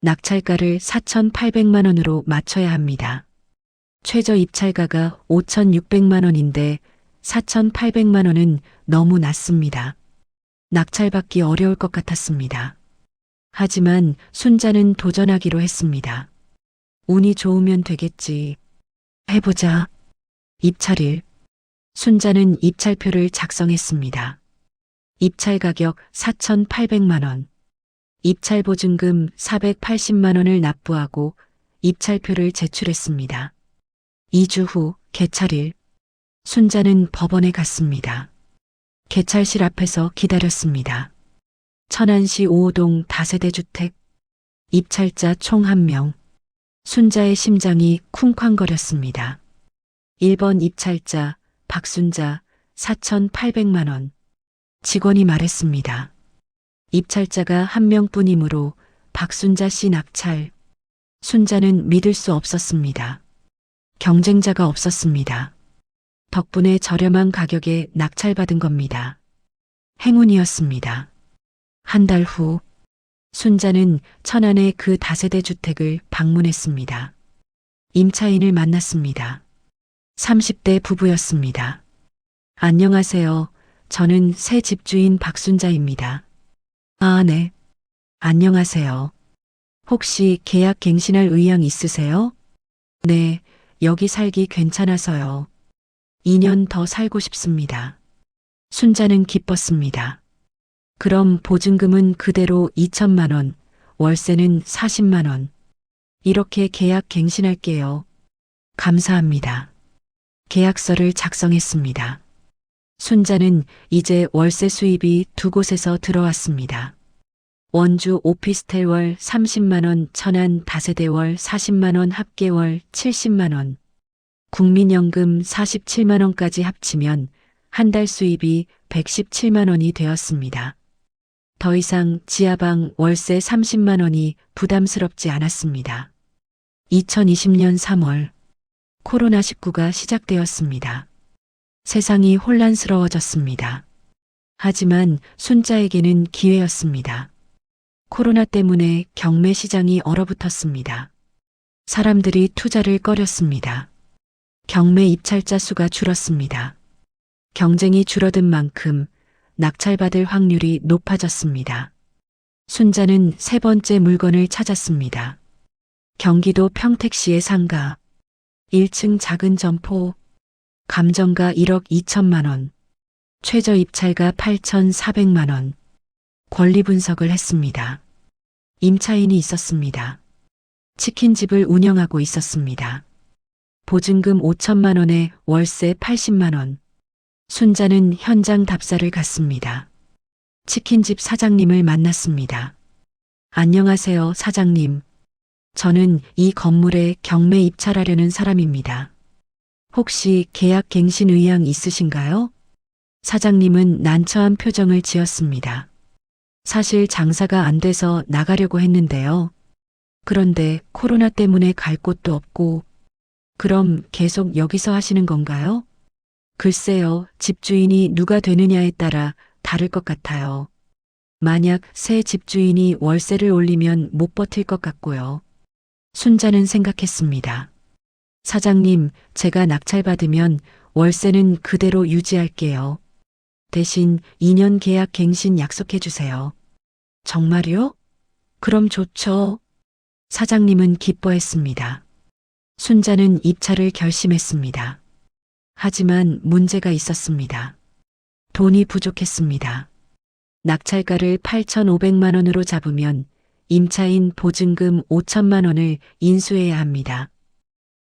낙찰가를 4,800만 원으로 맞춰야 합니다. 최저 입찰가가 5,600만 원인데 4,800만 원은 너무 낮습니다. 낙찰받기 어려울 것 같았습니다. 하지만 순자는 도전하기로 했습니다. 운이 좋으면 되겠지. 해보자. 입찰일. 순자는 입찰표를 작성했습니다. 입찰 가격 4,800만 원. 입찰 보증금 480만 원을 납부하고 입찰표를 제출했습니다. 2주 후 개찰일. 순자는 법원에 갔습니다. 개찰실 앞에서 기다렸습니다. 천안시 5호동 다세대 주택. 입찰자 총 1명. 순자의 심장이 쿵쾅거렸습니다. 1번 입찰자 박순자 4,800만 원. 직원이 말했습니다. 입찰자가 1명뿐이므로 박순자 씨 낙찰. 순자는 믿을 수 없었습니다. 경쟁자가 없었습니다. 덕분에 저렴한 가격에 낙찰받은 겁니다. 행운이었습니다. 한 달 후 순자는 천안의 그 다세대 주택을 방문했습니다. 임차인을 만났습니다. 30대 부부였습니다. 안녕하세요. 저는 새 집주인 박순자입니다. 아, 네. 안녕하세요. 혹시 계약 갱신할 의향 있으세요? 네, 여기 살기 괜찮아서요. 2년 더 살고 싶습니다. 순자는 기뻤습니다. 그럼 보증금은 그대로 2천만 원, 월세는 40만 원. 이렇게 계약 갱신할게요. 감사합니다. 계약서를 작성했습니다. 순자는 이제 월세 수입이 두 곳에서 들어왔습니다. 원주 오피스텔 월 30만 원, 천안 다세대 월 40만 원, 합계 월 70만 원. 국민연금 47만 원까지 합치면 한 달 수입이 117만 원이 되었습니다. 더 이상 지하방 월세 30만 원이 부담스럽지 않았습니다. 2020년 3월 코로나19가 시작되었습니다. 세상이 혼란스러워졌습니다. 하지만 순자에게는 기회였습니다. 코로나 때문에 경매 시장이 얼어붙었습니다. 사람들이 투자를 꺼렸습니다. 경매 입찰자 수가 줄었습니다. 경쟁이 줄어든 만큼 낙찰받을 확률이 높아졌습니다. 순자는 세 번째 물건을 찾았습니다. 경기도 평택시의 상가. 1층 작은 점포. 감정가 1억 2천만 원. 최저 입찰가 8,400만 원. 권리 분석을 했습니다. 임차인이 있었습니다. 치킨집을 운영하고 있었습니다. 보증금 5천만 원에 월세 80만 원. 순자는 현장 답사를 갔습니다. 치킨집 사장님을 만났습니다. 안녕하세요, 사장님. 저는 이 건물에 경매 입찰하려는 사람입니다. 혹시 계약 갱신 의향 있으신가요? 사장님은 난처한 표정을 지었습니다. 사실 장사가 안 돼서 나가려고 했는데요. 그런데 코로나 때문에 갈 곳도 없고, 그럼 계속 여기서 하시는 건가요? 글쎄요, 집주인이 누가 되느냐에 따라 다를 것 같아요. 만약 새 집주인이 월세를 올리면 못 버틸 것 같고요. 순자는 생각했습니다. 사장님, 제가 낙찰받으면 월세는 그대로 유지할게요. 대신 2년 계약 갱신 약속해 주세요. 정말요? 그럼 좋죠. 사장님은 기뻐했습니다. 순자는 입찰을 결심했습니다. 하지만 문제가 있었습니다. 돈이 부족했습니다. 낙찰가를 8,500만 원으로 잡으면 임차인 보증금 5천만 원을 인수해야 합니다.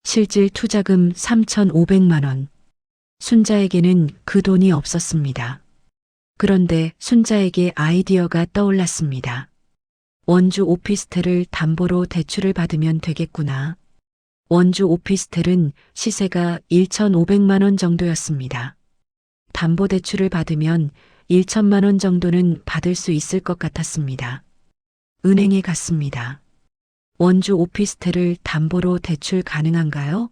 실질 투자금 3,500만 원. 순자에게는 그 돈이 없었습니다. 그런데 순자에게 아이디어가 떠올랐습니다. 원주 오피스텔을 담보로 대출을 받으면 되겠구나. 원주 오피스텔은 시세가 1,500만 원 정도였습니다. 담보대출을 받으면 1천만 원 정도는 받을 수 있을 것 같았습니다. 은행에 갔습니다. 원주 오피스텔을 담보로 대출 가능한가요?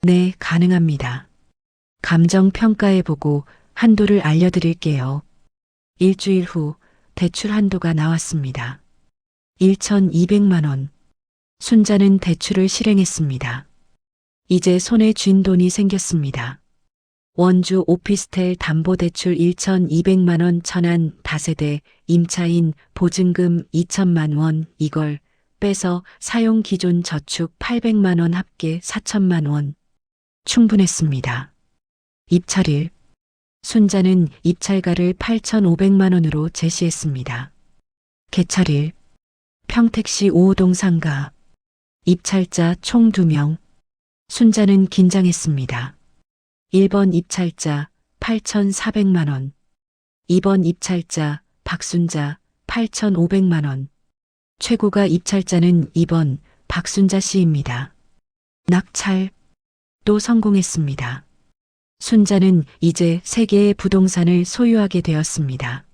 네, 가능합니다. 감정 평가해보고 한도를 알려드릴게요. 일주일 후 대출 한도가 나왔습니다. 1,200만 원. 순자는 대출을 실행했습니다. 이제 손에 쥔 돈이 생겼습니다. 원주 오피스텔 담보대출 1,200만 원 천안 다세대 임차인 보증금 2천만 원 이걸 빼서 사용 기존 저축 800만 원 합계 4천만 원. 충분했습니다. 입찰일. 순자는 입찰가를 8,500만 원으로 제시했습니다. 개찰일. 평택시 5호동 상가. 입찰자 총 2명. 순자는 긴장했습니다. 1번 입찰자 8,400만 원. 2번 입찰자 박순자 8,500만 원. 최고가 입찰자는 2번 박순자 씨입니다. 낙찰. 또 성공했습니다. 순자는 이제 3개의 부동산을 소유하게 되었습니다.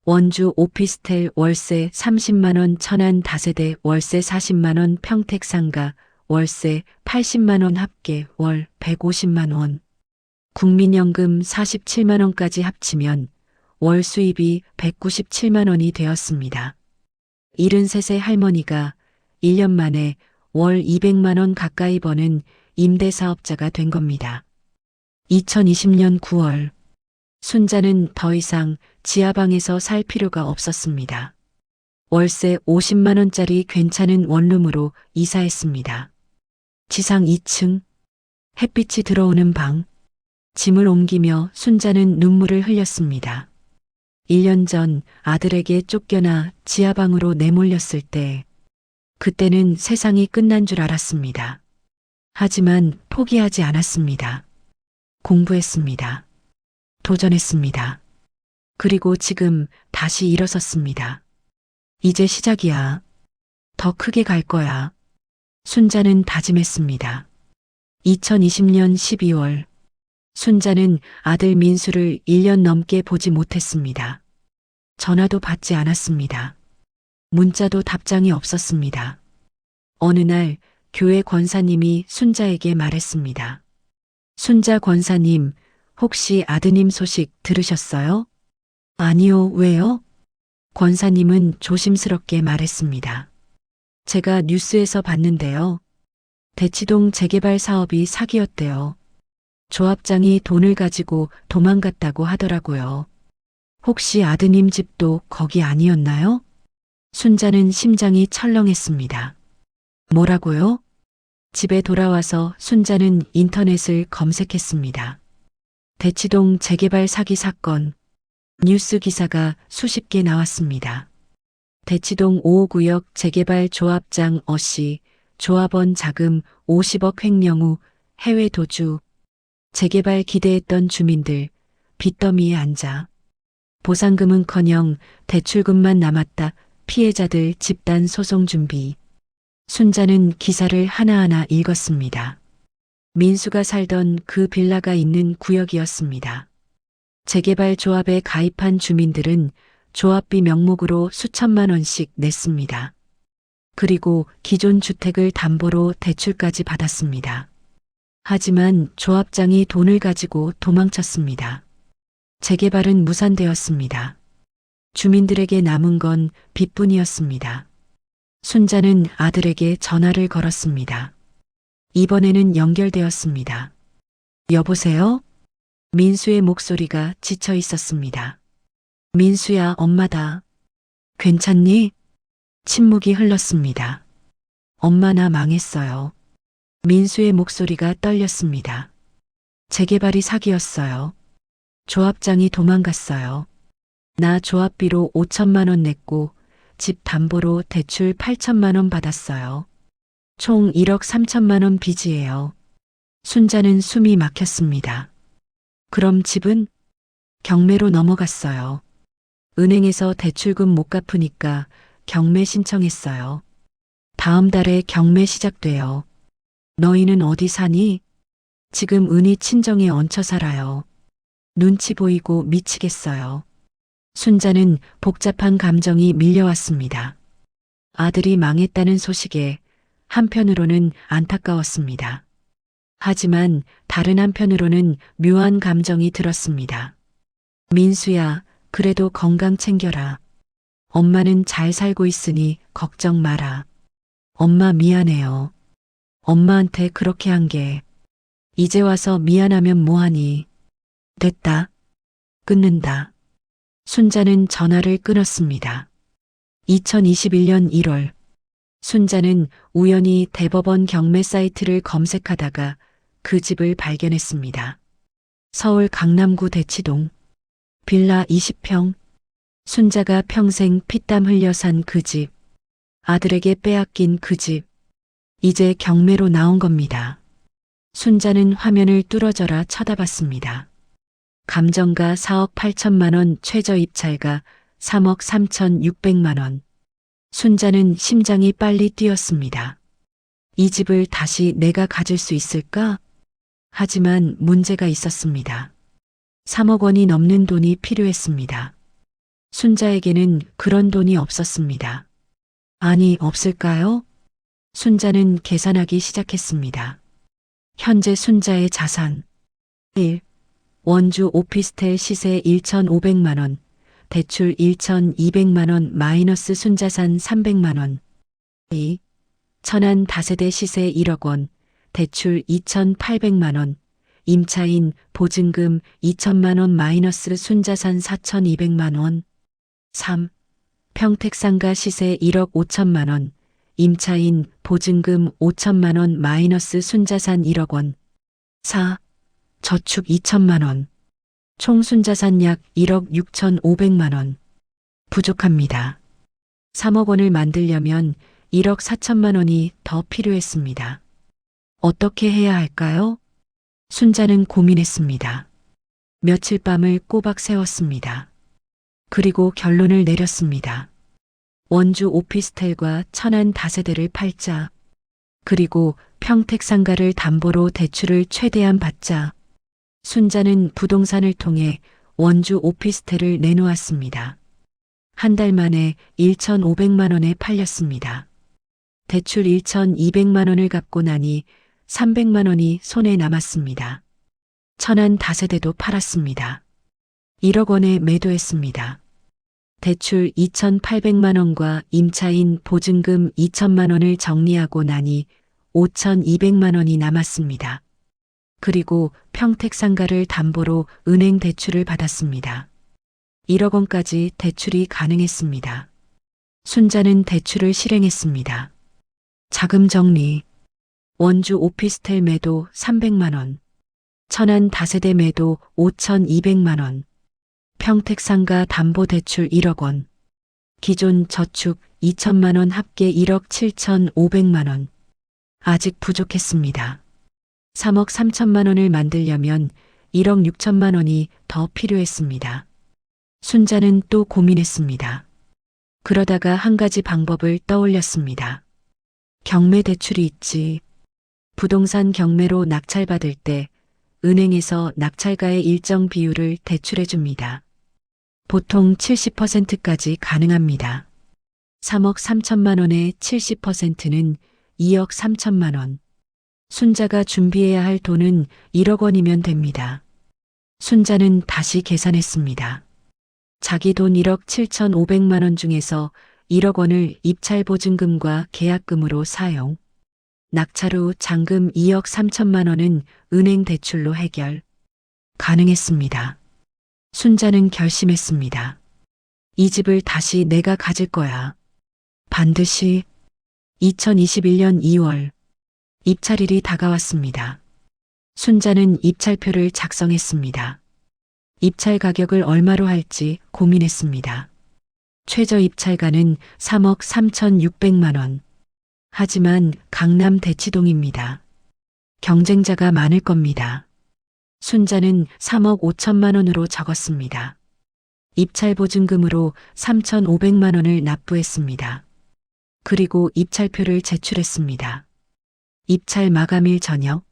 원주 오피스텔 월세 30만 원 천안 다세대 월세 40만 원 평택 상가 월세 80만 원 합계 월 150만 원. 국민연금 47만 원까지 합치면 월 수입이 197만 원이 되었습니다. 73세 할머니가 1년 만에 월 200만 원 가까이 버는 임대사업자가 된 겁니다. 2020년 9월 순자는 더 이상 지하방에서 살 필요가 없었습니다. 월세 50만 원짜리 괜찮은 원룸으로 이사했습니다. 지상 2층, 햇빛이 들어오는 방, 짐을 옮기며 순자는 눈물을 흘렸습니다. 1년 전 아들에게 쫓겨나 지하방으로 내몰렸을 때, 그때는 세상이 끝난 줄 알았습니다. 하지만 포기하지 않았습니다. 공부했습니다. 도전했습니다. 그리고 지금 다시 일어섰습니다. 이제 시작이야. 더 크게 갈 거야. 순자는 다짐했습니다. 2020년 12월 순자는 아들 민수를 1년 넘게 보지 못했습니다. 전화도 받지 않았습니다. 문자도 답장이 없었습니다. 어느 날 교회 권사님이 순자에게 말했습니다. 순자 권사님, 혹시 아드님 소식 들으셨어요? 아니요, 왜요? 권사님은 조심스럽게 말했습니다. 제가 뉴스에서 봤는데요. 대치동 재개발 사업이 사기였대요. 조합장이 돈을 가지고 도망갔다고 하더라고요. 혹시 아드님 집도 거기 아니었나요? 순자는 심장이 철렁했습니다. 뭐라고요? 집에 돌아와서 순자는 인터넷을 검색했습니다. 대치동 재개발 사기 사건. 뉴스 기사가 수십 개 나왔습니다. 대치동 5호구역 재개발 조합장 어씨, 조합원 자금 50억 횡령 후 해외 도주. 재개발 기대했던 주민들, 빚더미에 앉아. 보상금은커녕 대출금만 남았다. 피해자들 집단 소송 준비. 순자는 기사를 하나하나 읽었습니다. 민수가 살던 그 빌라가 있는 구역이었습니다. 재개발 조합에 가입한 주민들은 조합비 명목으로 수천만 원씩 냈습니다. 그리고 기존 주택을 담보로 대출까지 받았습니다. 하지만 조합장이 돈을 가지고 도망쳤습니다. 재개발은 무산되었습니다. 주민들에게 남은 건 빚뿐이었습니다. 순자는 아들에게 전화를 걸었습니다. 이번에는 연결되었습니다. 여보세요? 민수의 목소리가 지쳐 있었습니다. 민수야, 엄마다. 괜찮니? 침묵이 흘렀습니다. 엄마 나 망했어요. 민수의 목소리가 떨렸습니다. 재개발이 사기였어요. 조합장이 도망갔어요. 나 조합비로 5천만 원 냈고 집 담보로 대출 8천만 원 받았어요. 총 1억 3천만 원 빚이에요. 순자는 숨이 막혔습니다. 그럼 집은? 경매로 넘어갔어요. 은행에서 대출금 못 갚으니까 경매 신청했어요. 다음 달에 경매 시작돼요. 너희는 어디 사니? 지금 은희 친정에 얹혀 살아요. 눈치 보이고 미치겠어요. 순자는 복잡한 감정이 밀려왔습니다. 아들이 망했다는 소식에 한편으로는 안타까웠습니다. 하지만 다른 한편으로는 묘한 감정이 들었습니다. 민수야, 그래도 건강 챙겨라. 엄마는 잘 살고 있으니 걱정 마라. 엄마 미안해요. 엄마한테 그렇게 한 게. 이제 와서 미안하면 뭐하니. 됐다. 끊는다. 순자는 전화를 끊었습니다. 2021년 1월. 순자는 우연히 대법원 경매 사이트를 검색하다가 그 집을 발견했습니다. 서울 강남구 대치동. 빌라 20평. 순자가 평생 피땀 흘려 산 그 집. 아들에게 빼앗긴 그 집. 이제 경매로 나온 겁니다. 순자는 화면을 뚫어져라 쳐다봤습니다. 감정가 4억 8천만 원, 최저 입찰가 3억 3,600만 원. 순자는 심장이 빨리 뛰었습니다. 이 집을 다시 내가 가질 수 있을까? 하지만 문제가 있었습니다. 3억 원이 넘는 돈이 필요했습니다. 순자에게는 그런 돈이 없었습니다. 아니, 없을까요? 순자는 계산하기 시작했습니다. 현재 순자의 자산 1. 원주 오피스텔 시세 1,500만 원, 대출 1,200만 원 마이너스 순자산 300만 원. 2. 천안 다세대 시세 1억 원, 대출 2,800만 원, 임차인 보증금 2천만 원 마이너스 순자산 4,200만 원. 3. 평택상가 시세 1억 5천만 원, 임차인 보증금 5천만 원 마이너스 순자산 1억 원. 4. 저축 2천만 원. 총 순자산 약 1억 6,500만 원. 부족합니다. 3억 원을 만들려면 1억 4천만 원이 더 필요했습니다. 어떻게 해야 할까요? 순자는 고민했습니다. 며칠 밤을 꼬박 세웠습니다. 그리고 결론을 내렸습니다. 원주 오피스텔과 천안 다세대를 팔자. 그리고 평택상가를 담보로 대출을 최대한 받자. 순자는 부동산을 통해 원주 오피스텔을 내놓았습니다. 한 달 만에 1,500만 원에 팔렸습니다. 대출 1,200만 원을 갚고 나니 300만 원이 손에 남았습니다. 천안 다세대도 팔았습니다. 1억 원에 매도했습니다. 대출 2,800만 원과 임차인 보증금 2천만 원을 정리하고 나니 5,200만 원이 남았습니다. 그리고 평택상가를 담보로 은행 대출을 받았습니다. 1억 원까지 대출이 가능했습니다. 순자는 대출을 실행했습니다. 자금 정리. 원주 오피스텔 매도 300만 원. 천안 다세대 매도 5,200만 원. 평택상가 담보대출 1억 원. 기존 저축 2천만 원 합계 1억 7,500만 원. 아직 부족했습니다. 3억 3천만 원을 만들려면 1억 6천만 원이 더 필요했습니다. 순자는 또 고민했습니다. 그러다가 한 가지 방법을 떠올렸습니다. 경매 대출이 있지. 부동산 경매로 낙찰받을 때 은행에서 낙찰가의 일정 비율을 대출해 줍니다. 보통 70%까지 가능합니다. 3억 3천만 원의 70%는 2억 3천만 원. 순자가 준비해야 할 돈은 1억 원이면 됩니다. 순자는 다시 계산했습니다. 자기 돈 1억 7,500만 원 중에서 1억 원을 입찰 보증금과 계약금으로 사용. 낙찰 후 잔금 2억 3천만 원은 은행 대출로 해결. 가능했습니다. 순자는 결심했습니다. 이 집을 다시 내가 가질 거야. 반드시. 2021년 2월. 입찰일이 다가왔습니다. 순자는 입찰표를 작성했습니다. 입찰 가격을 얼마로 할지 고민했습니다. 최저 입찰가는 3억 3,600만 원. 하지만 강남 대치동입니다. 경쟁자가 많을 겁니다. 순자는 3억 5천만 원으로 적었습니다. 입찰 보증금으로 3,500만 원을 납부했습니다. 그리고 입찰표를 제출했습니다. 입찰 마감일 저녁,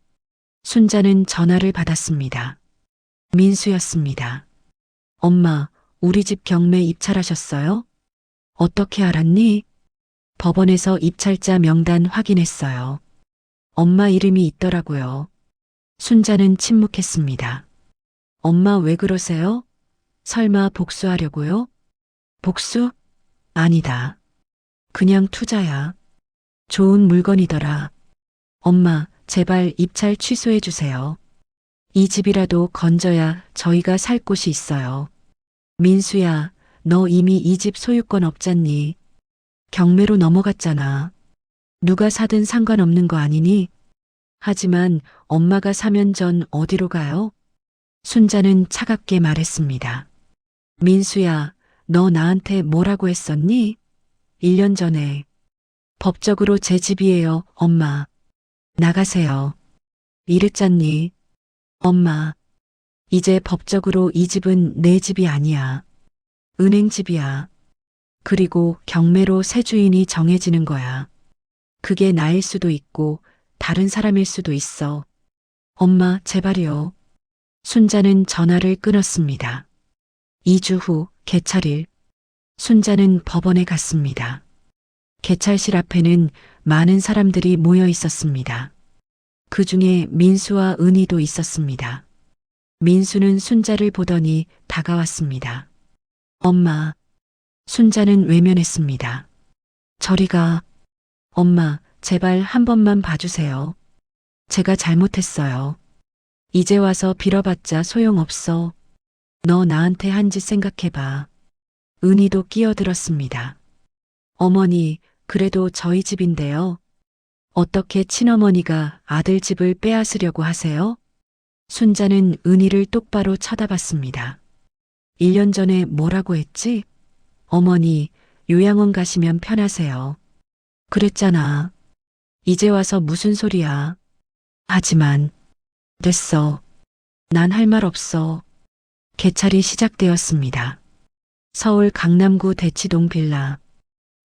순자는 전화를 받았습니다. 민수였습니다. 엄마, 우리 집 경매 입찰하셨어요? 어떻게 알았니? 법원에서 입찰자 명단 확인했어요. 엄마 이름이 있더라고요. 순자는 침묵했습니다. 엄마 왜 그러세요? 설마 복수하려고요? 복수? 아니다. 그냥 투자야. 좋은 물건이더라. 엄마, 제발 입찰 취소해 주세요. 이 집이라도 건져야 저희가 살 곳이 있어요. 민수야, 너 이미 이 집 소유권 없잖니. 경매로 넘어갔잖아. 누가 사든 상관없는 거 아니니? 하지만 엄마가 사면 전 어디로 가요? 순자는 차갑게 말했습니다. 민수야, 너 나한테 뭐라고 했었니? 1년 전에. 법적으로 제 집이에요, 엄마. 나가세요. 이랬잖니. 엄마, 이제 법적으로 이 집은 내 집이 아니야. 은행 집이야. 그리고 경매로 새 주인이 정해지는 거야. 그게 나일 수도 있고 다른 사람일 수도 있어. 엄마, 제발요. 순자는 전화를 끊었습니다. 2주 후 개찰일. 순자는 법원에 갔습니다. 개찰실 앞에는 많은 사람들이 모여 있었습니다. 그 중에 민수와 은희도 있었습니다. 민수는 순자를 보더니 다가왔습니다. 엄마. 순자는 외면했습니다. 저리 가. 엄마, 제발 한 번만 봐주세요. 제가 잘못했어요. 이제 와서 빌어봤자 소용없어. 너 나한테 한 짓 생각해봐. 은희도 끼어들었습니다. 어머니, 그래도 저희 집인데요. 어떻게 친어머니가 아들 집을 빼앗으려고 하세요? 순자는 은희를 똑바로 쳐다봤습니다. 1년 전에 뭐라고 했지? 어머니, 요양원 가시면 편하세요. 그랬잖아. 이제 와서 무슨 소리야. 하지만, 됐어. 난 할 말 없어. 개찰이 시작되었습니다. 서울 강남구 대치동 빌라.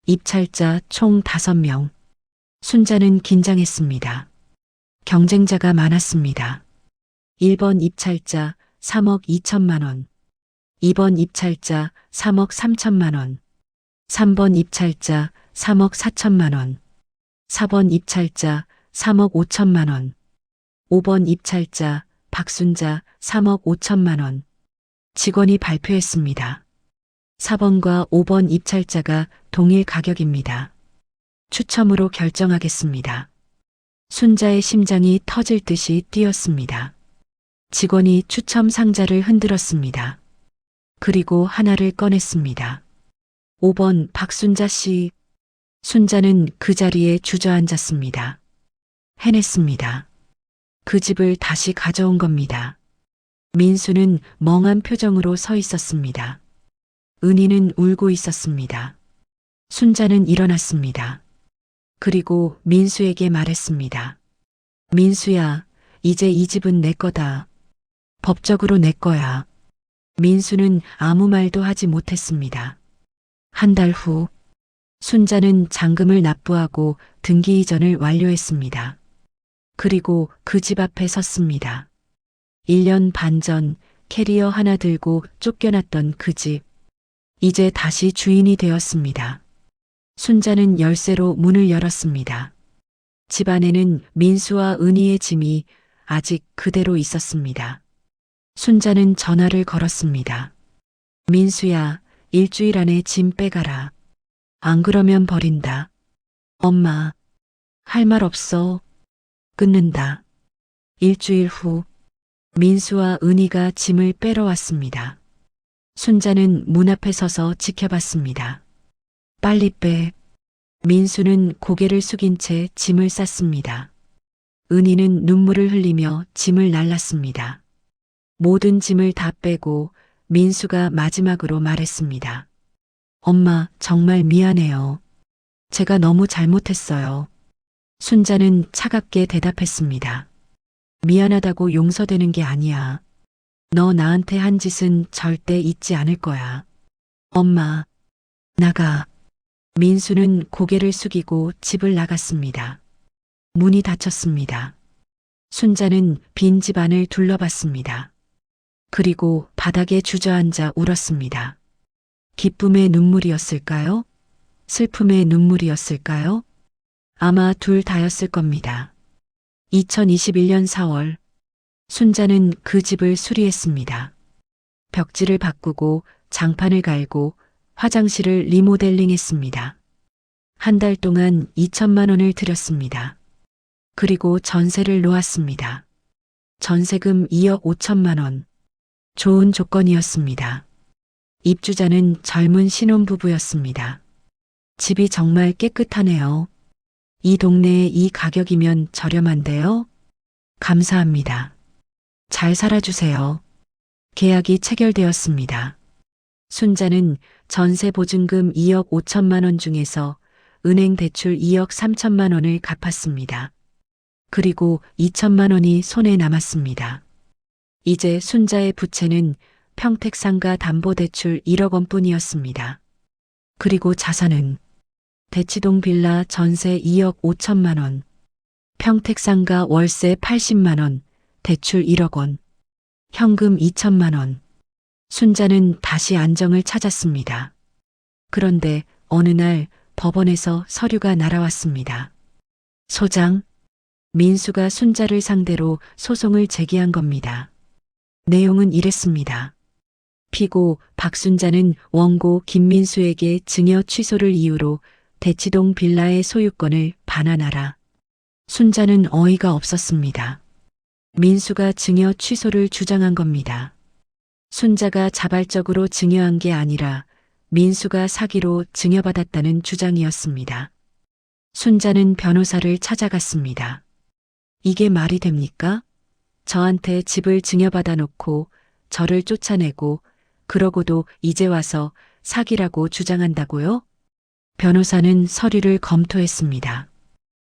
입찰자 총 5명. 순자는 긴장했습니다. 경쟁자가 많았습니다. 1번 입찰자 3억 2천만 원. 2번 입찰자 3억 3천만 원. 3번 입찰자 3억 4천만 원. 4번 입찰자 3억 5천만 원. 5번 입찰자 박순자 3억 5천만 원. 직원이 발표했습니다. 4번과 5번 입찰자가 동일 가격입니다. 추첨으로 결정하겠습니다. 순자의 심장이 터질 듯이 뛰었습니다. 직원이 추첨 상자를 흔들었습니다. 그리고 하나를 꺼냈습니다. 5번 박순자 씨. 순자는 그 자리에 주저앉았습니다. 해냈습니다. 그 집을 다시 가져온 겁니다. 민수는 멍한 표정으로 서 있었습니다. 은희는 울고 있었습니다. 순자는 일어났습니다. 그리고 민수에게 말했습니다. 민수야, 이제 이 집은 내 거다. 법적으로 내 거야. 민수는 아무 말도 하지 못했습니다. 한 달 후, 순자는 잔금을 납부하고 등기 이전을 완료했습니다. 그리고 그 집 앞에 섰습니다. 1년 반 전 캐리어 하나 들고 쫓겨났던 그 집. 이제 다시 주인이 되었습니다. 순자는 열쇠로 문을 열었습니다. 집 안에는 민수와 은희의 짐이 아직 그대로 있었습니다. 순자는 전화를 걸었습니다. 민수야, 일주일 안에 짐 빼가라. 안 그러면 버린다. 엄마, 할 말 없어. 끊는다. 일주일 후, 민수와 은희가 짐을 빼러 왔습니다. 순자는 문 앞에 서서 지켜봤습니다. 빨리 빼. 민수는 고개를 숙인 채 짐을 쌌습니다. 은희는 눈물을 흘리며 짐을 날랐습니다. 모든 짐을 다 빼고 민수가 마지막으로 말했습니다. 엄마, 정말 미안해요. 제가 너무 잘못했어요. 순자는 차갑게 대답했습니다. 미안하다고 용서되는 게 아니야. 너 나한테 한 짓은 절대 잊지 않을 거야. 엄마, 나가. 민수는 고개를 숙이고 집을 나갔습니다. 문이 닫혔습니다. 순자는 빈 집 안을 둘러봤습니다. 그리고 바닥에 주저앉아 울었습니다. 기쁨의 눈물이었을까요? 슬픔의 눈물이었을까요? 아마 둘 다였을 겁니다. 2021년 4월, 순자는 그 집을 수리했습니다. 벽지를 바꾸고 장판을 갈고 화장실을 리모델링 했습니다. 한 달 동안 2천만 원을 들였습니다. 그리고 전세를 놓았습니다. 전세금 2억 5천만 원. 좋은 조건이었습니다. 입주자는 젊은 신혼부부였습니다. 집이 정말 깨끗하네요. 이 동네에 이 가격이면 저렴한데요? 감사합니다. 잘 살아주세요. 계약이 체결되었습니다. 순자는 전세 보증금 2억 5천만 원 중에서 은행 대출 2억 3천만 원을 갚았습니다. 그리고 2천만 원이 손에 남았습니다. 이제 순자의 부채는 평택상가 담보대출 1억 원뿐이었습니다. 그리고 자산은 대치동 빌라 전세 2억 5천만 원, 평택상가 월세 80만 원, 대출 1억 원, 현금 2천만 원. 순자는 다시 안정을 찾았습니다. 그런데 어느 날 법원에서 서류가 날아왔습니다. 소장, 민수가 순자를 상대로 소송을 제기한 겁니다. 내용은 이랬습니다. 피고 박순자는 원고 김민수에게 증여 취소를 이유로 대치동 빌라의 소유권을 반환하라. 순자는 어이가 없었습니다. 민수가 증여 취소를 주장한 겁니다. 순자가 자발적으로 증여한 게 아니라 민수가 사기로 증여받았다는 주장이었습니다. 순자는 변호사를 찾아갔습니다. 이게 말이 됩니까? 저한테 집을 증여받아 놓고 저를 쫓아내고 그러고도 이제 와서 사기라고 주장한다고요? 변호사는 서류를 검토했습니다.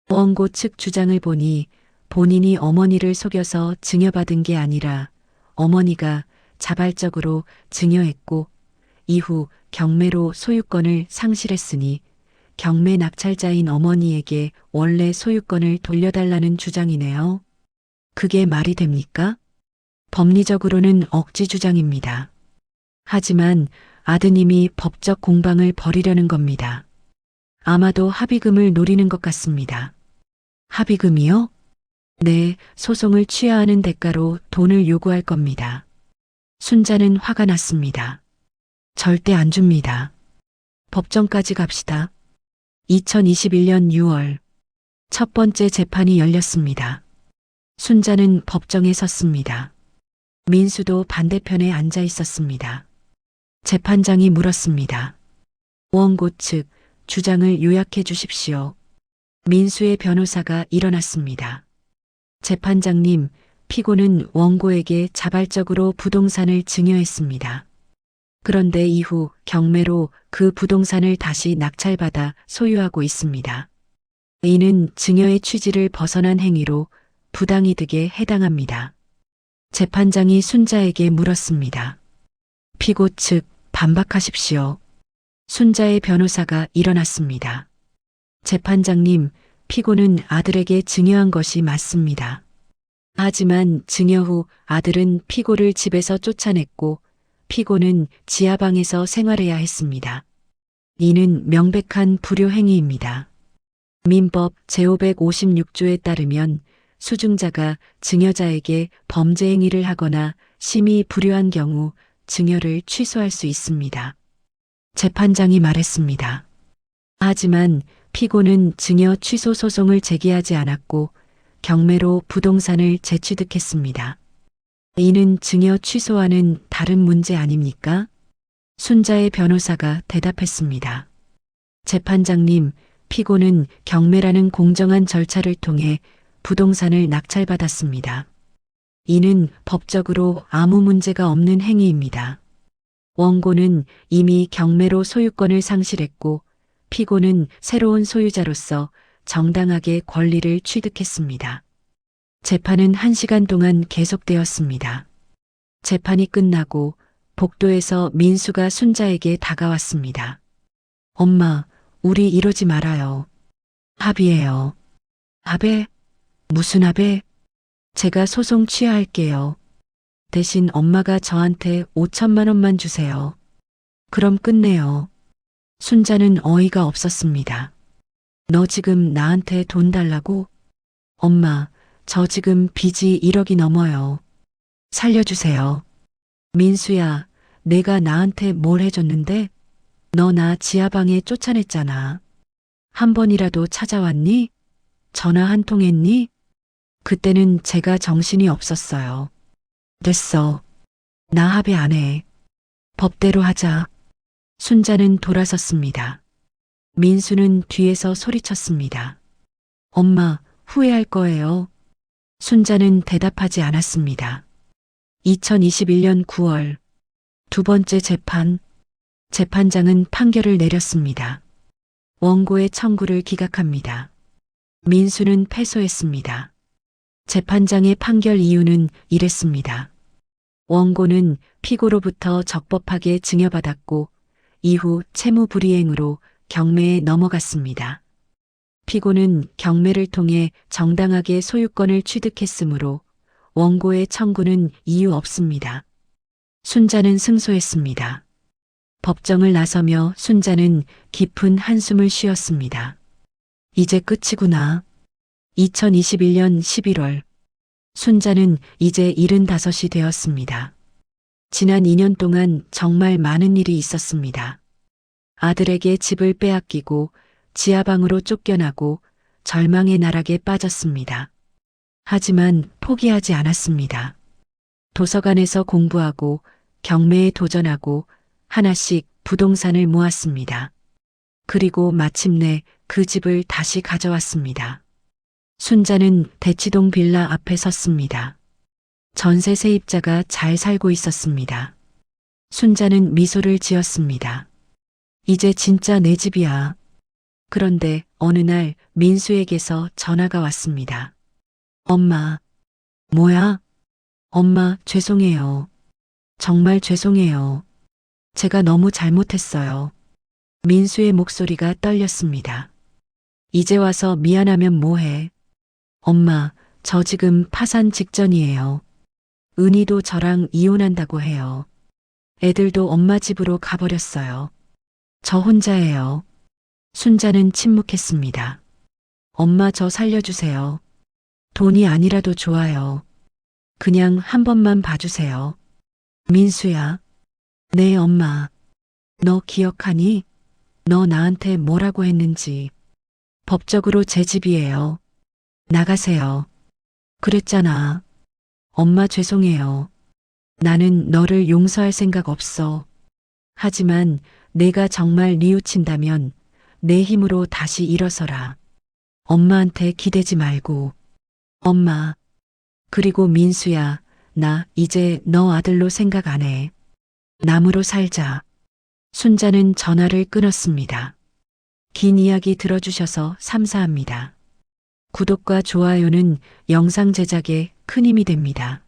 원고 측 주장을 보니 본인이 어머니를 속여서 증여받은 게 아니라 어머니가 자발적으로 증여했고 이후 경매로 소유권을 상실했으니 경매 낙찰자인 어머니에게 원래 소유권을 돌려달라는 주장이네요. 그게 말이 됩니까? 법리적으로는 억지 주장입니다. 하지만 아드님이 법적 공방을 벌이려는 겁니다. 아마도 합의금을 노리는 것 같습니다. 합의금이요? 네, 소송을 취하하는 대가로 돈을 요구할 겁니다. 순자는 화가 났습니다. 절대 안 줍니다. 법정까지 갑시다. 2021년 6월 첫 번째 재판이 열렸습니다. 순자는 법정에 섰습니다. 민수도 반대편에 앉아 있었습니다. 재판장이 물었습니다. 원고 측 주장을 요약해 주십시오. 민수의 변호사가 일어났습니다. 재판장님, 피고는 원고에게 자발적으로 부동산을 증여했습니다. 그런데 이후 경매로 그 부동산을 다시 낙찰받아 소유하고 있습니다. 이는 증여의 취지를 벗어난 행위로 부당이득에 해당합니다. 재판장이 순자에게 물었습니다. 피고 측 반박하십시오. 순자의 변호사가 일어났습니다. 재판장님, 피고는 아들에게 증여한 것이 맞습니다. 하지만 증여 후 아들은 피고를 집에서 쫓아냈고 피고는 지하방에서 생활해야 했습니다. 이는 명백한 불효 행위입니다. 민법 제556조에 따르면 수증자가 증여자에게 범죄 행위를 하거나 심히 불효한 경우 증여를 취소할 수 있습니다. 재판장이 말했습니다. 하지만 피고는 증여 취소 소송을 제기하지 않았고 경매로 부동산을 재취득했습니다. 이는 증여 취소와는 다른 문제 아닙니까? 순자의 변호사가 대답했습니다. 재판장님, 피고는 경매라는 공정한 절차를 통해 부동산을 낙찰받았습니다. 이는 법적으로 아무 문제가 없는 행위입니다. 원고는 이미 경매로 소유권을 상실했고 피고는 새로운 소유자로서 정당하게 권리를 취득했습니다. 재판은 1시간 동안 계속되었습니다. 재판이 끝나고 복도에서 민수가 순자에게 다가왔습니다. 엄마, 우리 이러지 말아요. 합의해요. 합의? 무슨 합의? 제가 소송 취하할게요. 대신 엄마가 저한테 5천만 원만 주세요. 그럼 끝내요. 순자는 어이가 없었습니다. 너 지금 나한테 돈 달라고? 엄마, 저 지금 빚이 1억이 넘어요. 살려주세요. 민수야, 내가 나한테 뭘 해줬는데? 너 나 지하방에 쫓아냈잖아. 한 번이라도 찾아왔니? 전화 한 통 했니? 그때는 제가 정신이 없었어요. 됐어. 나 합의 안 해. 법대로 하자. 순자는 돌아섰습니다. 민수는 뒤에서 소리쳤습니다. 엄마, 후회할 거예요. 순자는 대답하지 않았습니다. 2021년 9월 두 번째 재판. 재판장은 판결을 내렸습니다. 원고의 청구를 기각합니다. 민수는 패소했습니다. 재판장의 판결 이유는 이랬습니다. 원고는 피고로부터 적법하게 증여받았고 이후 채무불이행으로 경매에 넘어갔습니다. 피고는 경매를 통해 정당하게 소유권을 취득했으므로 원고의 청구는 이유 없습니다. 순자는 승소했습니다. 법정을 나서며 순자는 깊은 한숨을 쉬었습니다. 이제 끝이구나. 2021년 11월 순자는 이제 75이 되었습니다. 지난 2년 동안 정말 많은 일이 있었습니다. 아들에게 집을 빼앗기고 지하방으로 쫓겨나고 절망의 나락에 빠졌습니다. 하지만 포기하지 않았습니다. 도서관에서 공부하고 경매에 도전하고 하나씩 부동산을 모았습니다. 그리고 마침내 그 집을 다시 가져왔습니다. 순자는 대치동 빌라 앞에 섰습니다. 전세 세입자가 잘 살고 있었습니다. 순자는 미소를 지었습니다. 이제 진짜 내 집이야. 그런데 어느 날 민수에게서 전화가 왔습니다. 엄마. 뭐야? 엄마, 죄송해요. 정말 죄송해요. 제가 너무 잘못했어요. 민수의 목소리가 떨렸습니다. 이제 와서 미안하면 뭐해? 엄마, 저 지금 파산 직전이에요. 은희도 저랑 이혼한다고 해요. 애들도 엄마 집으로 가버렸어요. 저 혼자예요. 순자는 침묵했습니다. 엄마, 저 살려주세요. 돈이 아니라도 좋아요. 그냥 한 번만 봐주세요. 민수야. 네, 엄마. 너 기억하니? 너 나한테 뭐라고 했는지. 법적으로 제 집이에요. 나가세요. 그랬잖아. 엄마 죄송해요. 나는 너를 용서할 생각 없어. 하지만 내가 정말 뉘우친다면 내 힘으로 다시 일어서라. 엄마한테 기대지 말고. 엄마. 그리고 민수야, 나 이제 너 아들로 생각 안 해. 남으로 살자. 순자는 전화를 끊었습니다. 긴 이야기 들어주셔서 감사합니다. 구독과 좋아요는 영상 제작에 큰 힘이 됩니다.